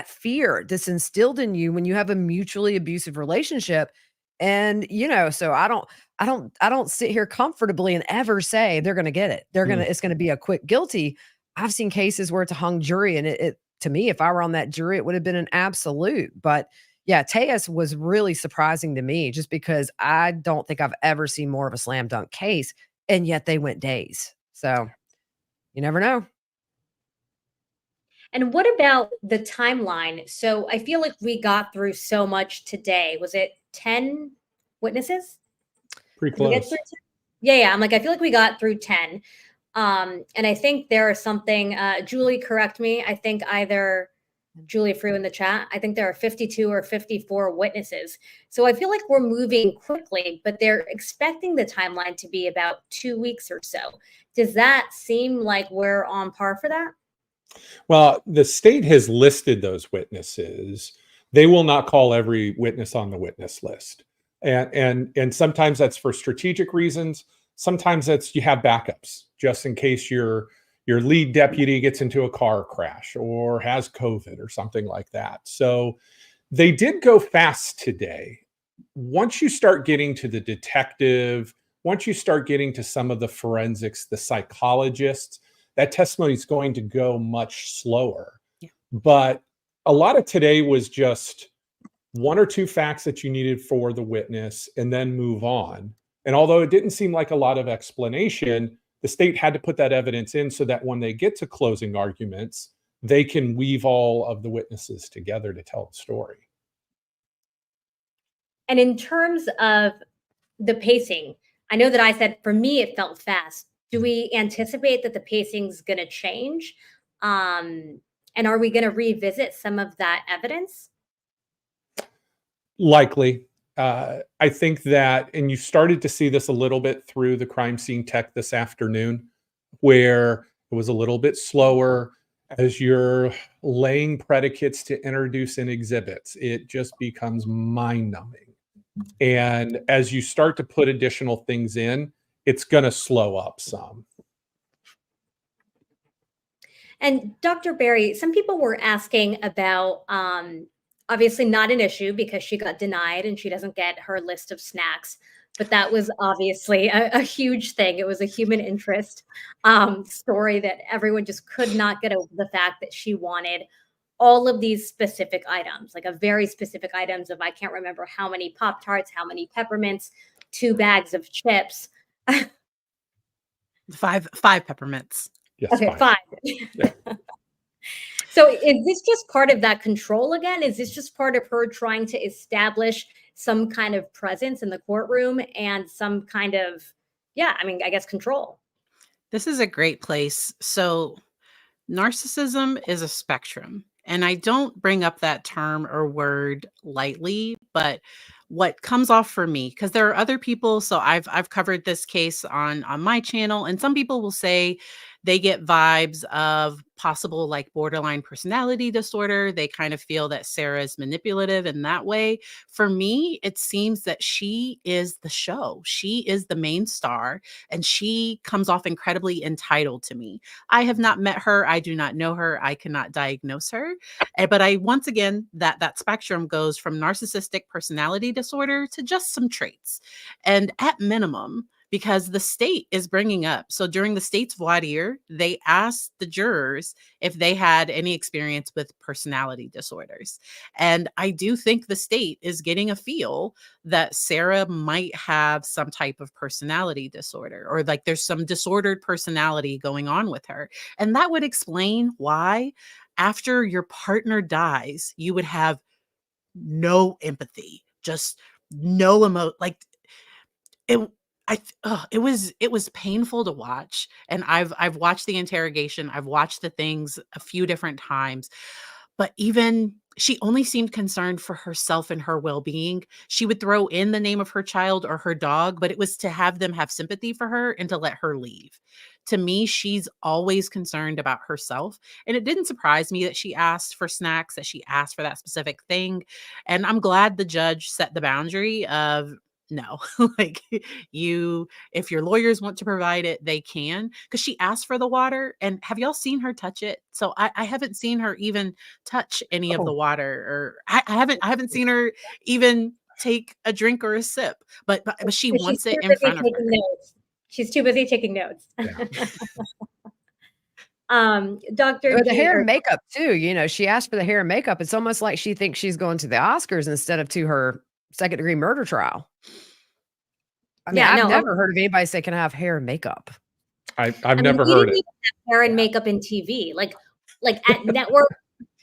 fear that's instilled in you when you have a mutually abusive relationship. And, you know, so I don't sit here comfortably and ever say they're going to get it. It's going to be a quick guilty. I've seen cases where it's a hung jury, and it to me, if I were on that jury, it would have been an absolute. But, Yeah, Tejas was really surprising to me just because I don't think I've ever seen more of a slam dunk case, and yet they went days. So you never know. And what about the timeline? So I feel like we got through so much today. Was it 10 witnesses? Pretty Did we get close. through 10? Yeah. I'm like, I feel like we got through 10. And I think there is something, Julie, correct me. I think either Julie Frew in the chat, I think there are 52 or 54 witnesses. So I feel like we're moving quickly, but they're expecting the timeline to be about 2 weeks or so. Does that seem like we're on par for that? Well, the state has listed those witnesses. They will not call every witness on the witness list. And sometimes that's for strategic reasons. Sometimes that's you have backups just in case your lead deputy gets into a car crash or has COVID or something like that. So they did go fast today. Once you start getting to the detective, once you start getting to some of the forensics, the psychologists, that testimony is going to go much slower. Yeah. But a lot of today was just one or two facts that you needed for the witness and then move on. And although it didn't seem like a lot of explanation, the state had to put that evidence in so that when they get to closing arguments, they can weave all of the witnesses together to tell the story. And in terms of the pacing, I know that I said for me it felt fast. Do we anticipate that the pacing's going to change? And are we going to revisit some of that evidence? Likely. I think that, and you started to see this a little bit through the crime scene tech this afternoon, where it was a little bit slower as you're laying predicates to introduce in exhibits. It just becomes mind-numbing. And as you start to put additional things in, it's going to slow up some. And Dr. Berry, some people were asking about, obviously not an issue because she got denied and she doesn't get her list of snacks, but that was obviously a huge thing. It was a human interest story that everyone just could not get over the fact that she wanted all of these specific items, like a very specific items of, I can't remember how many Pop-Tarts, how many peppermints, 2 bags of chips. Five peppermints. Yes, Okay, 5. 5. Yeah. So is this just part of that control again? Is this just part of her trying to establish some kind of presence in the courtroom and some kind of, I guess control? This is a great place. So narcissism is a spectrum. And I don't bring up that term or word lightly, but what comes off for me, because there are other people, so I've covered this case on my channel, and some people will say they get vibes of possible like borderline personality disorder. They kind of feel that Sarah is manipulative in that way. For me, it seems that she is the show. She is the main star, and she comes off incredibly entitled to me. I have not met her. I do not know her. I cannot diagnose her. But I, once again, that spectrum goes from narcissistic personality disorder to just some traits. And at minimum, because the state is bringing up, so during the state's voir dire, they asked the jurors if they had any experience with personality disorders. And I do think the state is getting a feel that Sarah might have some type of personality disorder, or like there's some disordered personality going on with her. And that would explain why after your partner dies, you would have no empathy, just no like it. It was painful to watch. And I've watched the interrogation. I've watched the things a few different times, but even she only seemed concerned for herself and her well-being. She would throw in the name of her child or her dog, but it was to have them have sympathy for her and to let her leave. To me, she's always concerned about herself. And it didn't surprise me that she asked for snacks, that she asked for that specific thing. And I'm glad the judge set the boundary of no, like if your lawyers want to provide it, they can. Because she asked for the water, and have y'all seen her touch it? So I haven't seen her even touch any of the water, or I haven't seen her even take a drink or a sip. But she wants it in front of her. Notes. She's too busy taking notes. Yeah. Dr. Or the G, hair or and makeup too, she asked for the hair and makeup. It's almost like she thinks she's going to the Oscars instead of to her second-degree murder trial. I mean, yeah, I've no, never heard of anybody say, "Can I have hair and makeup?" I've I mean, never we heard didn't it. even have hair and makeup in TV, like at network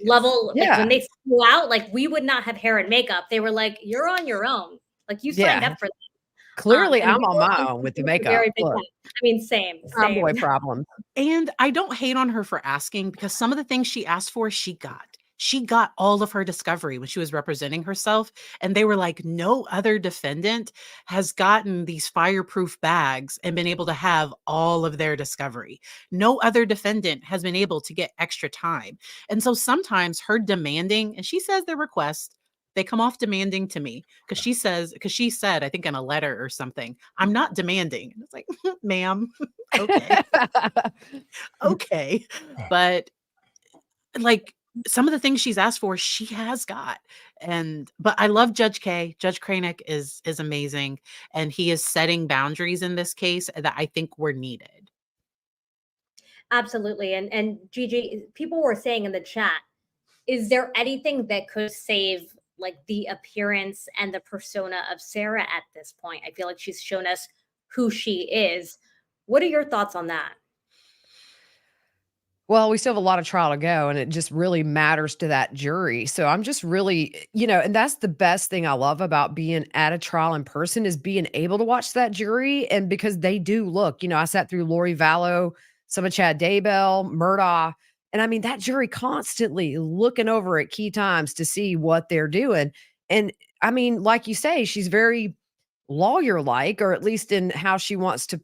level, like when Yeah, they flew out, like we would not have hair and makeup. They were like, "You're on your own. Like you signed yeah. up for that." Clearly, And I'm we on were my on own with the TV with a makeup. very big Look, one. I mean, same, tomboy same. problem. And I don't hate on her for asking because some of the things she asked for, she got. She got all of her discovery when she was representing herself. And they were like, no other defendant has gotten these fireproof bags and been able to have all of their discovery. No other defendant has been able to get extra time. And so sometimes her demanding, and she says their request, they come off demanding to me because she said, I think in a letter or something, I'm not demanding. And it's like, ma'am, okay. Okay. But like some of the things she's asked for, she has got. But I love Judge K. Judge Cranick is amazing. And he is setting boundaries in this case that I think were needed. Absolutely. And Gigi, people were saying in the chat, is there anything that could save like the appearance and the persona of Sarah at this point? I feel like she's shown us who she is. What are your thoughts on that? Well, we still have a lot of trial to go, and it just really matters to that jury. So I'm just really, and that's the best thing I love about being at a trial in person is being able to watch that jury. And because they do look, I sat through Lori Vallow, some of Chad Daybell, Murdaugh, and I mean, that jury constantly looking over at key times to see what they're doing. And I mean, like you say, she's very lawyer-like, or at least in how she wants to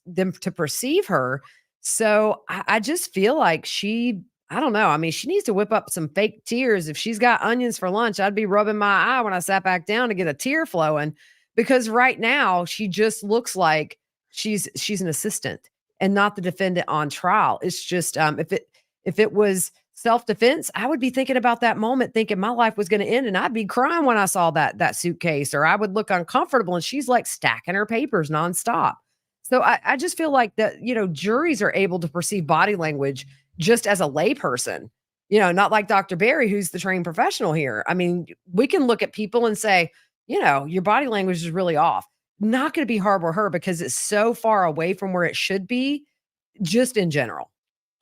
them to perceive her. So I just feel like I don't know. I mean, she needs to whip up some fake tears. If she's got onions for lunch, I'd be rubbing my eye when I sat back down to get a tear flowing, because right now she just looks like she's an assistant and not the defendant on trial. It's just if it was self-defense, I would be thinking about that moment, thinking my life was going to end, and I'd be crying when I saw that suitcase, or I would look uncomfortable, and she's like stacking her papers nonstop. So I just feel like that, juries are able to perceive body language just as a layperson, not like Dr. Barry, who's the trained professional here. I mean, we can look at people and say, your body language is really off. Not going to be hard with her because it's so far away from where it should be, just in general.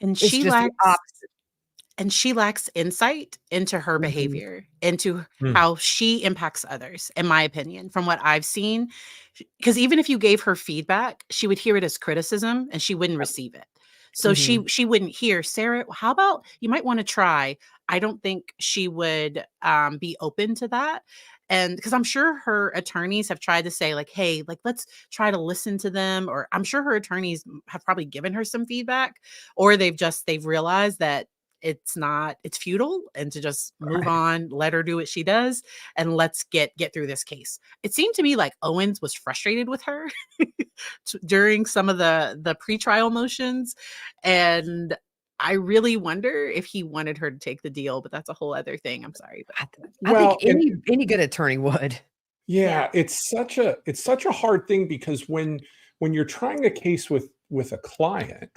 And It's just the opposite. And she lacks insight into her Mhm. behavior, into Hmm. how she impacts others, in my opinion, from what I've seen. Because even if you gave her feedback, she would hear it as criticism and she wouldn't receive it. So Mhm. she wouldn't hear, Sarah, how about you might want to try. I don't think she would be open to that. And because I'm sure her attorneys have tried to say, like, hey, like, let's try to listen to them. Or I'm sure her attorneys have probably given her some feedback, or they've realized that it's futile and to just move Right. on, let her do what she does, and let's get through this case. It seemed to me like Owens was frustrated with her during some of the pretrial motions, and I really wonder if he wanted her to take the deal, but that's a whole other thing. I'm sorry, but I think Well, and any good attorney would. yeah, it's such a hard thing because when you're trying a case with a client,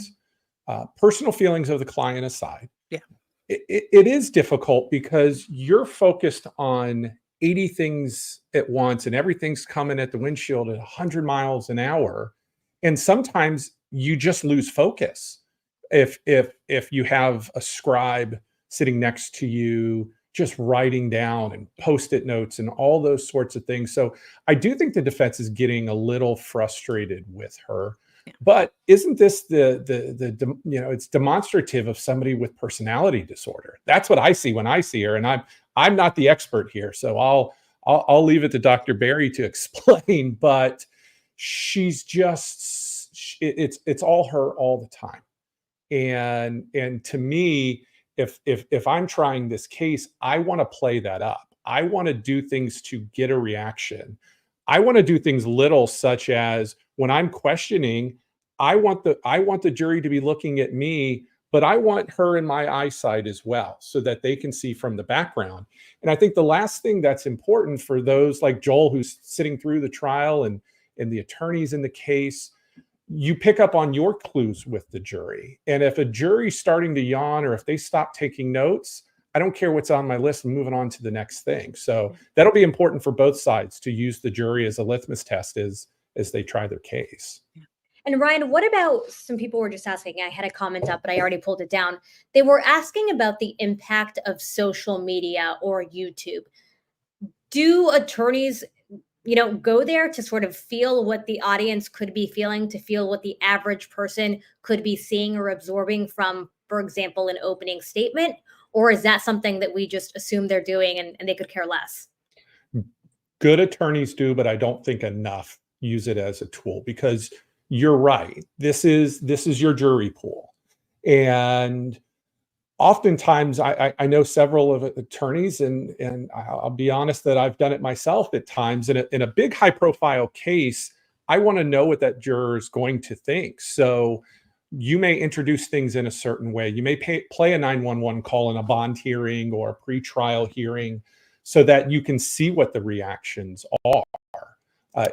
personal feelings of the client aside, yeah. it is difficult because you're focused on 80 things at once and everything's coming at the windshield at 100 miles an hour, and sometimes you just lose focus if you have a scribe sitting next to you just writing down and post-it notes and all those sorts of things. So I do think the defense is getting a little frustrated with her. Yeah. But isn't this it's demonstrative of somebody with personality disorder? That's what I see when I see her, and I'm not the expert here, so I'll leave it to Dr. Barry to explain. But she's just it's all her all the time, and to me, if I'm trying this case, I want to play that up. I want to do things to get a reaction. I want to do things little, such as when I'm questioning, I want the jury to be looking at me, but I want her in my eyesight as well, so that they can see from the background. And I think the last thing that's important for those like Joel, who's sitting through the trial, and the attorneys in the case, you pick up on your clues with the jury. And if a jury's starting to yawn, or if they stop taking notes, I don't care what's on my list, I'm moving on to the next thing. So that'll be important for both sides to use the jury as a litmus test as they try their case. And Ryan, what about, some people were just asking, I had a comment up, but I already pulled it down. They were asking about the impact of social media or YouTube. Do attorneys, go there to sort of feel what the audience could be feeling, to feel what the average person could be seeing or absorbing from, for example, an opening statement? Or is that something that we just assume they're doing and they could care less? Good attorneys do, but I don't think enough use it as a tool, because you're right. This is your jury pool. And oftentimes I know several of attorneys, and I'll be honest that I've done it myself at times. In a big high profile case, I want to know what that juror is going to think. So you may introduce things in a certain way. You may play a 911 call in a bond hearing or a pretrial hearing so that you can see what the reactions are.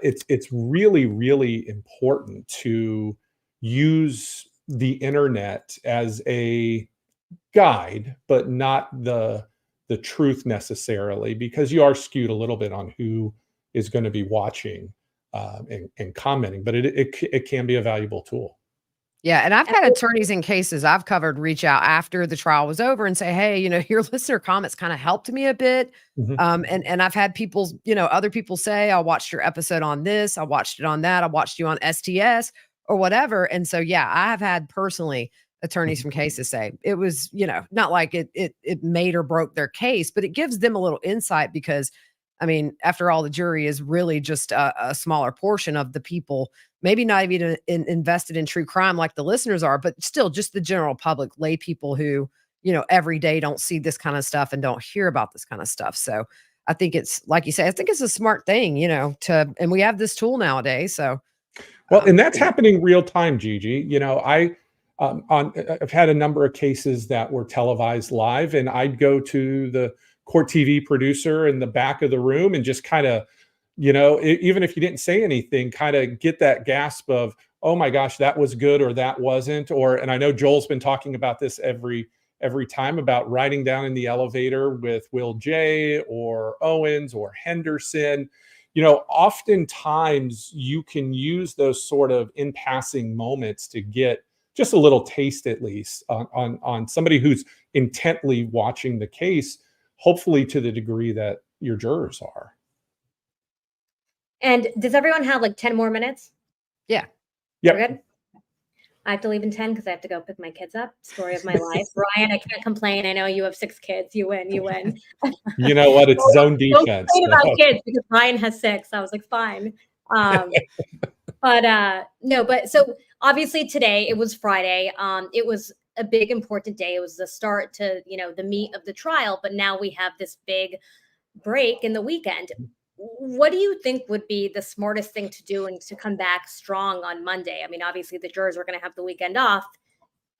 It's really, really important to use the internet as a guide, but not the truth necessarily, because you are skewed a little bit on who is going to be watching and commenting, but it can be a valuable tool. Yeah, and I've had attorneys in cases I've covered reach out after the trial was over and say, "Hey, your listener comments kind of helped me a bit." And I've had people, other people say, "I watched your episode on this, I watched it on that, I watched you on STS or whatever." And so, yeah, I have had personally attorneys from cases say it was, not like it made or broke their case, but it gives them a little insight, because I mean, after all, the jury is really just a smaller portion of the people, maybe not even invested in true crime like the listeners are, but still just the general public, lay people who, every day don't see this kind of stuff and don't hear about this kind of stuff. So I think it's, like you say, I think it's a smart thing, and we have this tool nowadays. So, well, and that's happening real time, Gigi. I've had a number of cases that were televised live, and I'd go to the court TV producer in the back of the room and just kind of, even if you didn't say anything, kind of get that gasp of, oh my gosh, that was good or that wasn't. And I know Joel's been talking about this every time about riding down in the elevator with Will J or Owens or Henderson. Oftentimes you can use those sort of in passing moments to get just a little taste, at least on somebody who's intently watching the case, hopefully to the degree that your jurors are. And does everyone have like 10 more minutes? Yeah. Yeah. Good. I have to leave in 10 because I have to go pick my kids up. Story of my life. Ryan, I can't complain. I know you have 6 kids. You win. You win. You know what? It's zone defense. Don't complain about kids because Ryan has 6. I was like, fine. But so obviously today, it was Friday. It was a big important day. It was the start to, the meat of the trial, but now we have this big break in the weekend. What do you think would be the smartest thing to do and to come back strong on Monday? I mean, obviously the jurors were going to have the weekend off,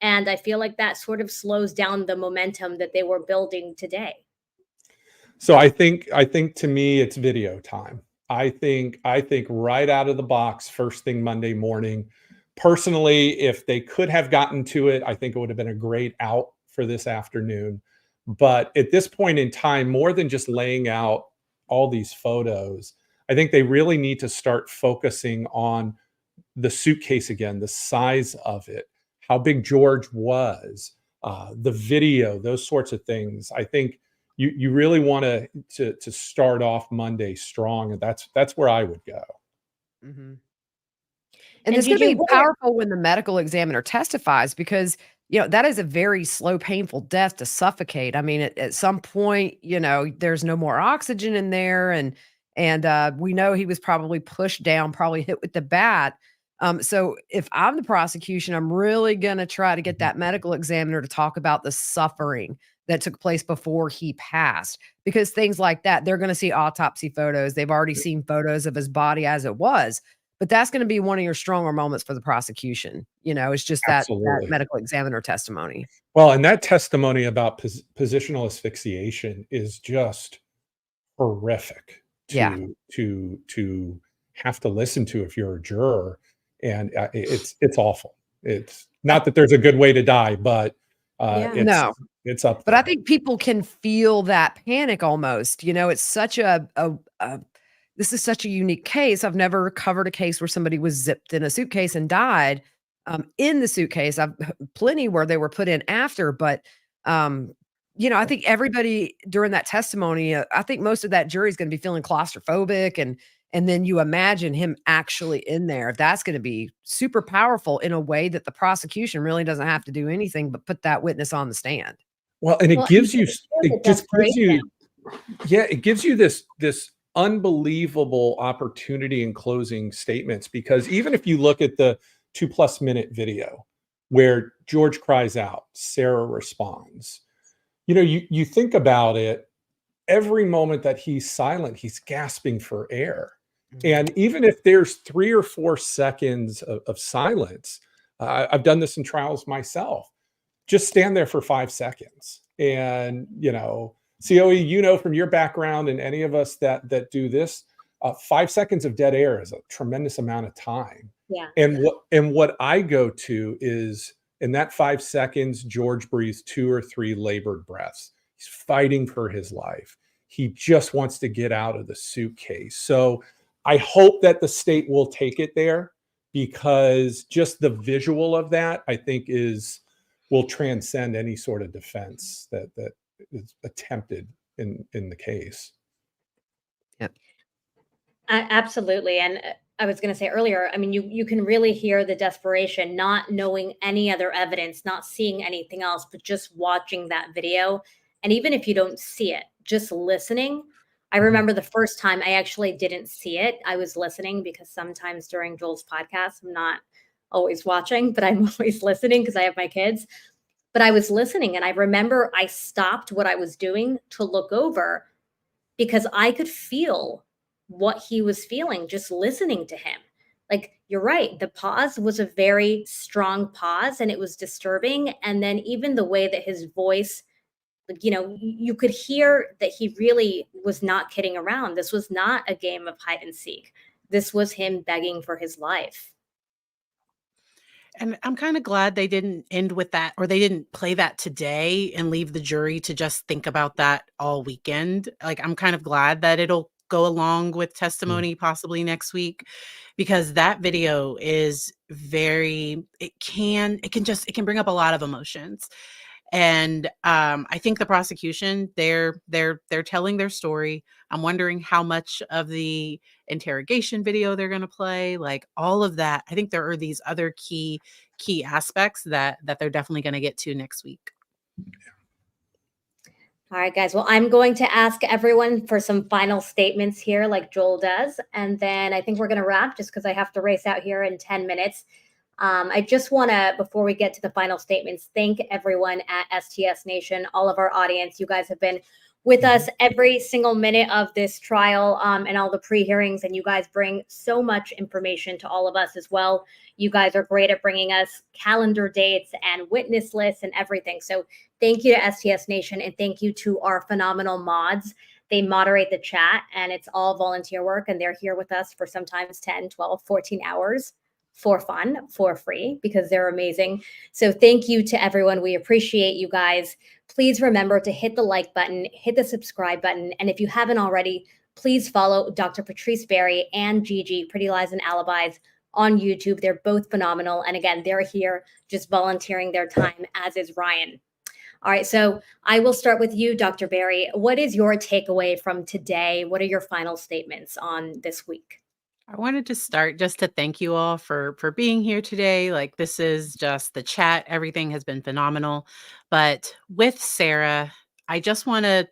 and I feel like that sort of slows down the momentum that they were building today. So I think to me, it's video time. I think right out of the box, first thing Monday morning. Personally, if they could have gotten to it, I think it would have been a great out for this afternoon. But at this point in time, more than just laying out all these photos, I think they really need to start focusing on the suitcase again, the size of it, how big George was, the video, those sorts of things. I think you really want to start off Monday strong, and that's where I would go. Mm-hmm. And it's going to be powerful when the medical examiner testifies, because, that is a very slow, painful death to suffocate. I mean, at some point, there's no more oxygen in there. And we know he was probably pushed down, probably hit with the bat. So if I'm the prosecution, I'm really going to try to get that medical examiner to talk about the suffering that took place before he passed, because things like that, they're going to see autopsy photos. They've already seen photos of his body as it was. But that's going to be one of your stronger moments for the prosecution. It's just that medical examiner testimony. Well, and that testimony about positional asphyxiation is just horrific to have to listen to if you're a juror. And it's awful. It's not that there's a good way to die, but No. it's up But I there. think people can feel that panic almost. It's such a this is such a unique case. I've never covered a case where somebody was zipped in a suitcase and died in the suitcase. I've plenty where they were put in after, but I think everybody during that testimony, I think most of that jury is going to be feeling claustrophobic, and then you imagine him actually in there. That's going to be super powerful in a way that the prosecution really doesn't have to do anything but put that witness on the stand. Well, and Well, and you can feel the it just gives you, desperation. it gives you this unbelievable opportunity in closing statements, because even if you look at the 2+ minute video where George cries out, Sarah responds, you think about it, every moment that he's silent, he's gasping for air. And even if there's 3 or 4 seconds of silence, I've done this in trials myself, just stand there for 5 seconds. And, COE, from your background and any of us that do this, 5 seconds of dead air is a tremendous amount of time. Yeah. And what I go to is, in that 5 seconds, George breathes 2 or 3 labored breaths. He's fighting for his life. He just wants to get out of the suitcase. So I hope that the state will take it there, because just the visual of that, I think, will transcend any sort of defense that is attempted in the case. Yep. Absolutely. And I was going to say earlier, I mean, you can really hear the desperation, not knowing any other evidence, not seeing anything else, but just watching that video. And even if you don't see it, just listening. I remember the first time I actually didn't see it. I was listening, because sometimes during Joel's podcast, I'm not always watching, but I'm always listening because I have my kids. But I was listening, and I remember I stopped what I was doing to look over, because I could feel what he was feeling just listening to him. Like, you're right. The pause was a very strong pause, and it was disturbing. And then even the way that his voice, you could hear that he really was not kidding around. This was not a game of hide and seek. This was him begging for his life. And I'm kind of glad they didn't end with that, or they didn't play that today and leave the jury to just think about that all weekend. Like, I'm kind of glad that it'll go along with testimony possibly next week, because that video is it can bring up a lot of emotions. And I think the prosecution, they're telling their story. I'm wondering how much of the interrogation video they're going to play, like all of that. I think there are these other key aspects that they're definitely going to get to next week. All right, guys. Well, I'm going to ask everyone for some final statements here, like Joel does. And then I think we're going to wrap, just because I have to race out here in 10 minutes. I just want to, before we get to the final statements, thank everyone at STS Nation, all of our audience. You guys have been with us every single minute of this trial and all the pre-hearings, and you guys bring so much information to all of us as well. You guys are great at bringing us calendar dates and witness lists and everything. So thank you to STS Nation, and thank you to our phenomenal mods. They moderate the chat, and it's all volunteer work, and they're here with us for sometimes 10, 12, 14 hours. For fun, for free, because they're amazing. So thank you to everyone. We appreciate you guys. Please remember to hit the like button, hit the subscribe button. And if you haven't already, please follow Dr. Patrice Berry and Gigi, Pretty Lies and Alibis, on YouTube. They're both phenomenal. And again, they're here just volunteering their time, as is Ryan. All right, so I will start with you, Dr. Berry. What is your takeaway from today? What are your final statements on this week? I wanted to start just to thank you all for being here today. Like, this is just the chat. Everything has been phenomenal. But with Sarah, I just want to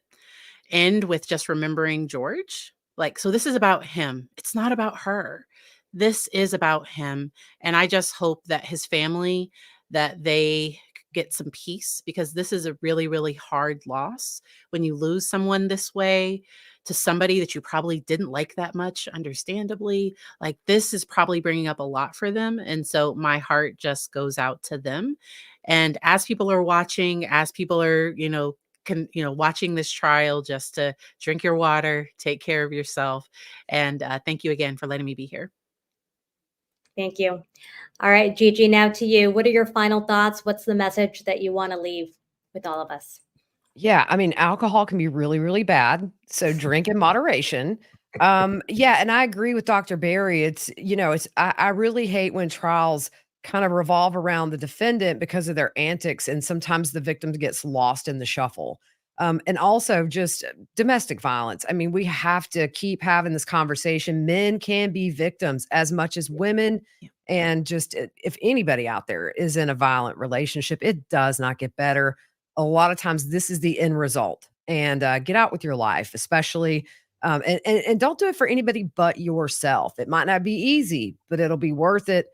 end with just remembering George. Like, so this is about him. It's not about her. This is about him. And I just hope that his family, that they get some peace, because this is a really, really hard loss when you lose someone this way, to somebody that you probably didn't like that much, understandably. Like, this is probably bringing up a lot for them. And so my heart just goes out to them. And as people are watching, as people are, watching this trial, just to drink your water, take care of yourself. And thank you again for letting me be here. Thank you. All right, Gigi, now to you. What are your final thoughts? What's the message that you want to leave with all of us? Yeah, I mean, alcohol can be really, really bad. So drink in moderation. Yeah, and I agree with Dr. Barry. I really hate when trials kind of revolve around the defendant because of their antics, and sometimes the victim gets lost in the shuffle. And also just domestic violence. I mean, we have to keep having this conversation. Men can be victims as much as women. Yeah. And just if anybody out there is in a violent relationship, it does not get better. A lot of times this is the end result. And get out with your life, especially and don't do it for anybody but yourself. It might not be easy, but it'll be worth it.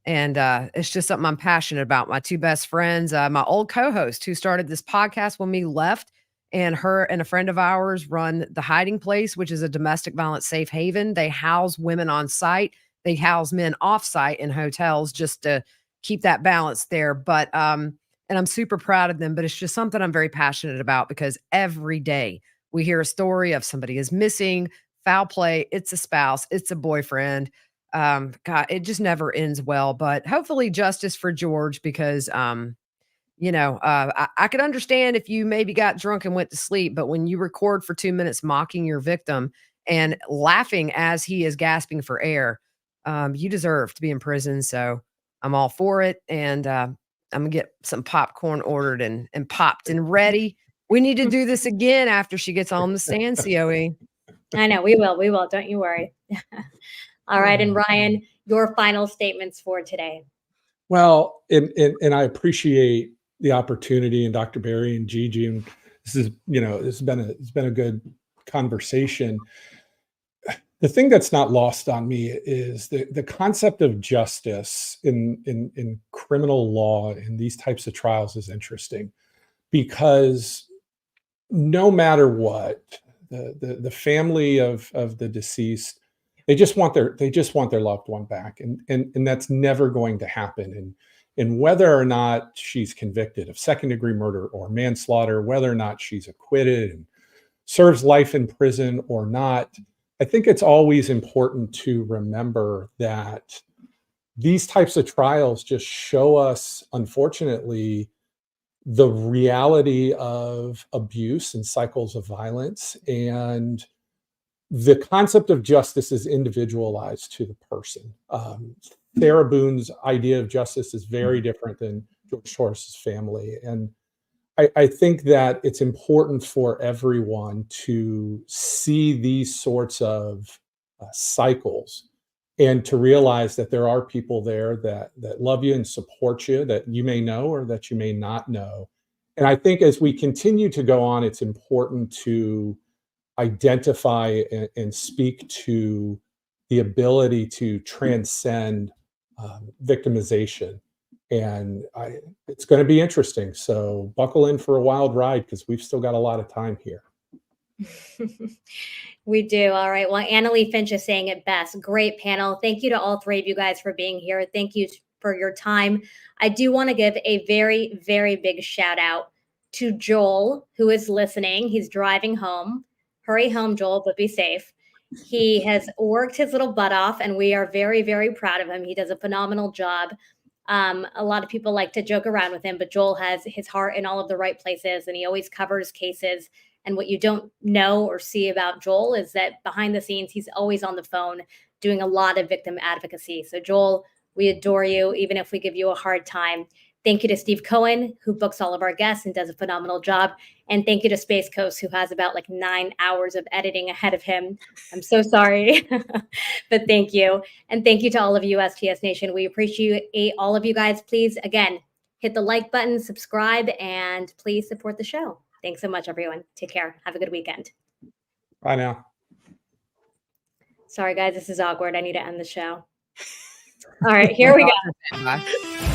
And it's just something I'm passionate about. My two best friends, my old co-host who started this podcast when we left, and her and a friend of ours run The Hiding Place, which is a domestic violence safe haven. They house women on site. They house men off site in hotels just to keep that balance there. But and I'm super proud of them, but it's just something I'm very passionate about because every day we hear a story of somebody is missing, foul play, it's a spouse, it's a boyfriend. God, it just never ends well, but hopefully justice for George because I could understand if you maybe got drunk and went to sleep, but when you record for 2 minutes mocking your victim and laughing as he is gasping for air, you deserve to be in prison. So I'm all for it. And I'm gonna get some popcorn ordered and popped and ready. We need to do this again after she gets on the stand, COE. I know we will. We will. Don't you worry. All right. And Ryan, your final statements for today. Well, and I appreciate the opportunity, and Dr. Barry and Gigi, and this has been a good conversation. The thing that's not lost on me is the concept of justice in criminal law in these types of trials is interesting because no matter what, the family of the deceased, they just want their loved one back, and that's never going to happen. And whether or not she's convicted of second-degree murder or manslaughter, whether or not she's acquitted and serves life in prison or not, I think it's always important to remember that these types of trials just show us, unfortunately, the reality of abuse and cycles of violence. And the concept of justice is individualized to the person. Sarah Boone's idea of justice is very different than George Torres's family. And I think that it's important for everyone to see these sorts of cycles and to realize that there are people there that love you and support you that you may know or that you may not know. And I think as we continue to go on, it's important to identify and speak to the ability to transcend victimization. And it's going to be interesting. So buckle in for a wild ride because we've still got a lot of time here. We do. All right. Well, Annalie Finch is saying it best. Great panel. Thank you to all three of you guys for being here. Thank you for your time. I do want to give a very, very big shout out to Joel, who is listening. He's driving home. Hurry home, Joel, but be safe. He has worked his little butt off, and we are very, very proud of him. He does a phenomenal job. A lot of people like to joke around with him, but Joel has his heart in all of the right places, and he always covers cases. And what you don't know or see about Joel is that behind the scenes, he's always on the phone doing a lot of victim advocacy. So Joel, we adore you, even if we give you a hard time. Thank you to Steve Cohen, who books all of our guests and does a phenomenal job. And thank you to Space Coast, who has about 9 hours of editing ahead of him. I'm so sorry, but thank you. And thank you to all of you, STS Nation. We appreciate all of you guys. Please, again, hit the like button, subscribe, and please support the show. Thanks so much, everyone. Take care. Have a good weekend. Bye now. Sorry, guys. This is awkward. I need to end the show. All right, here we go. Bye.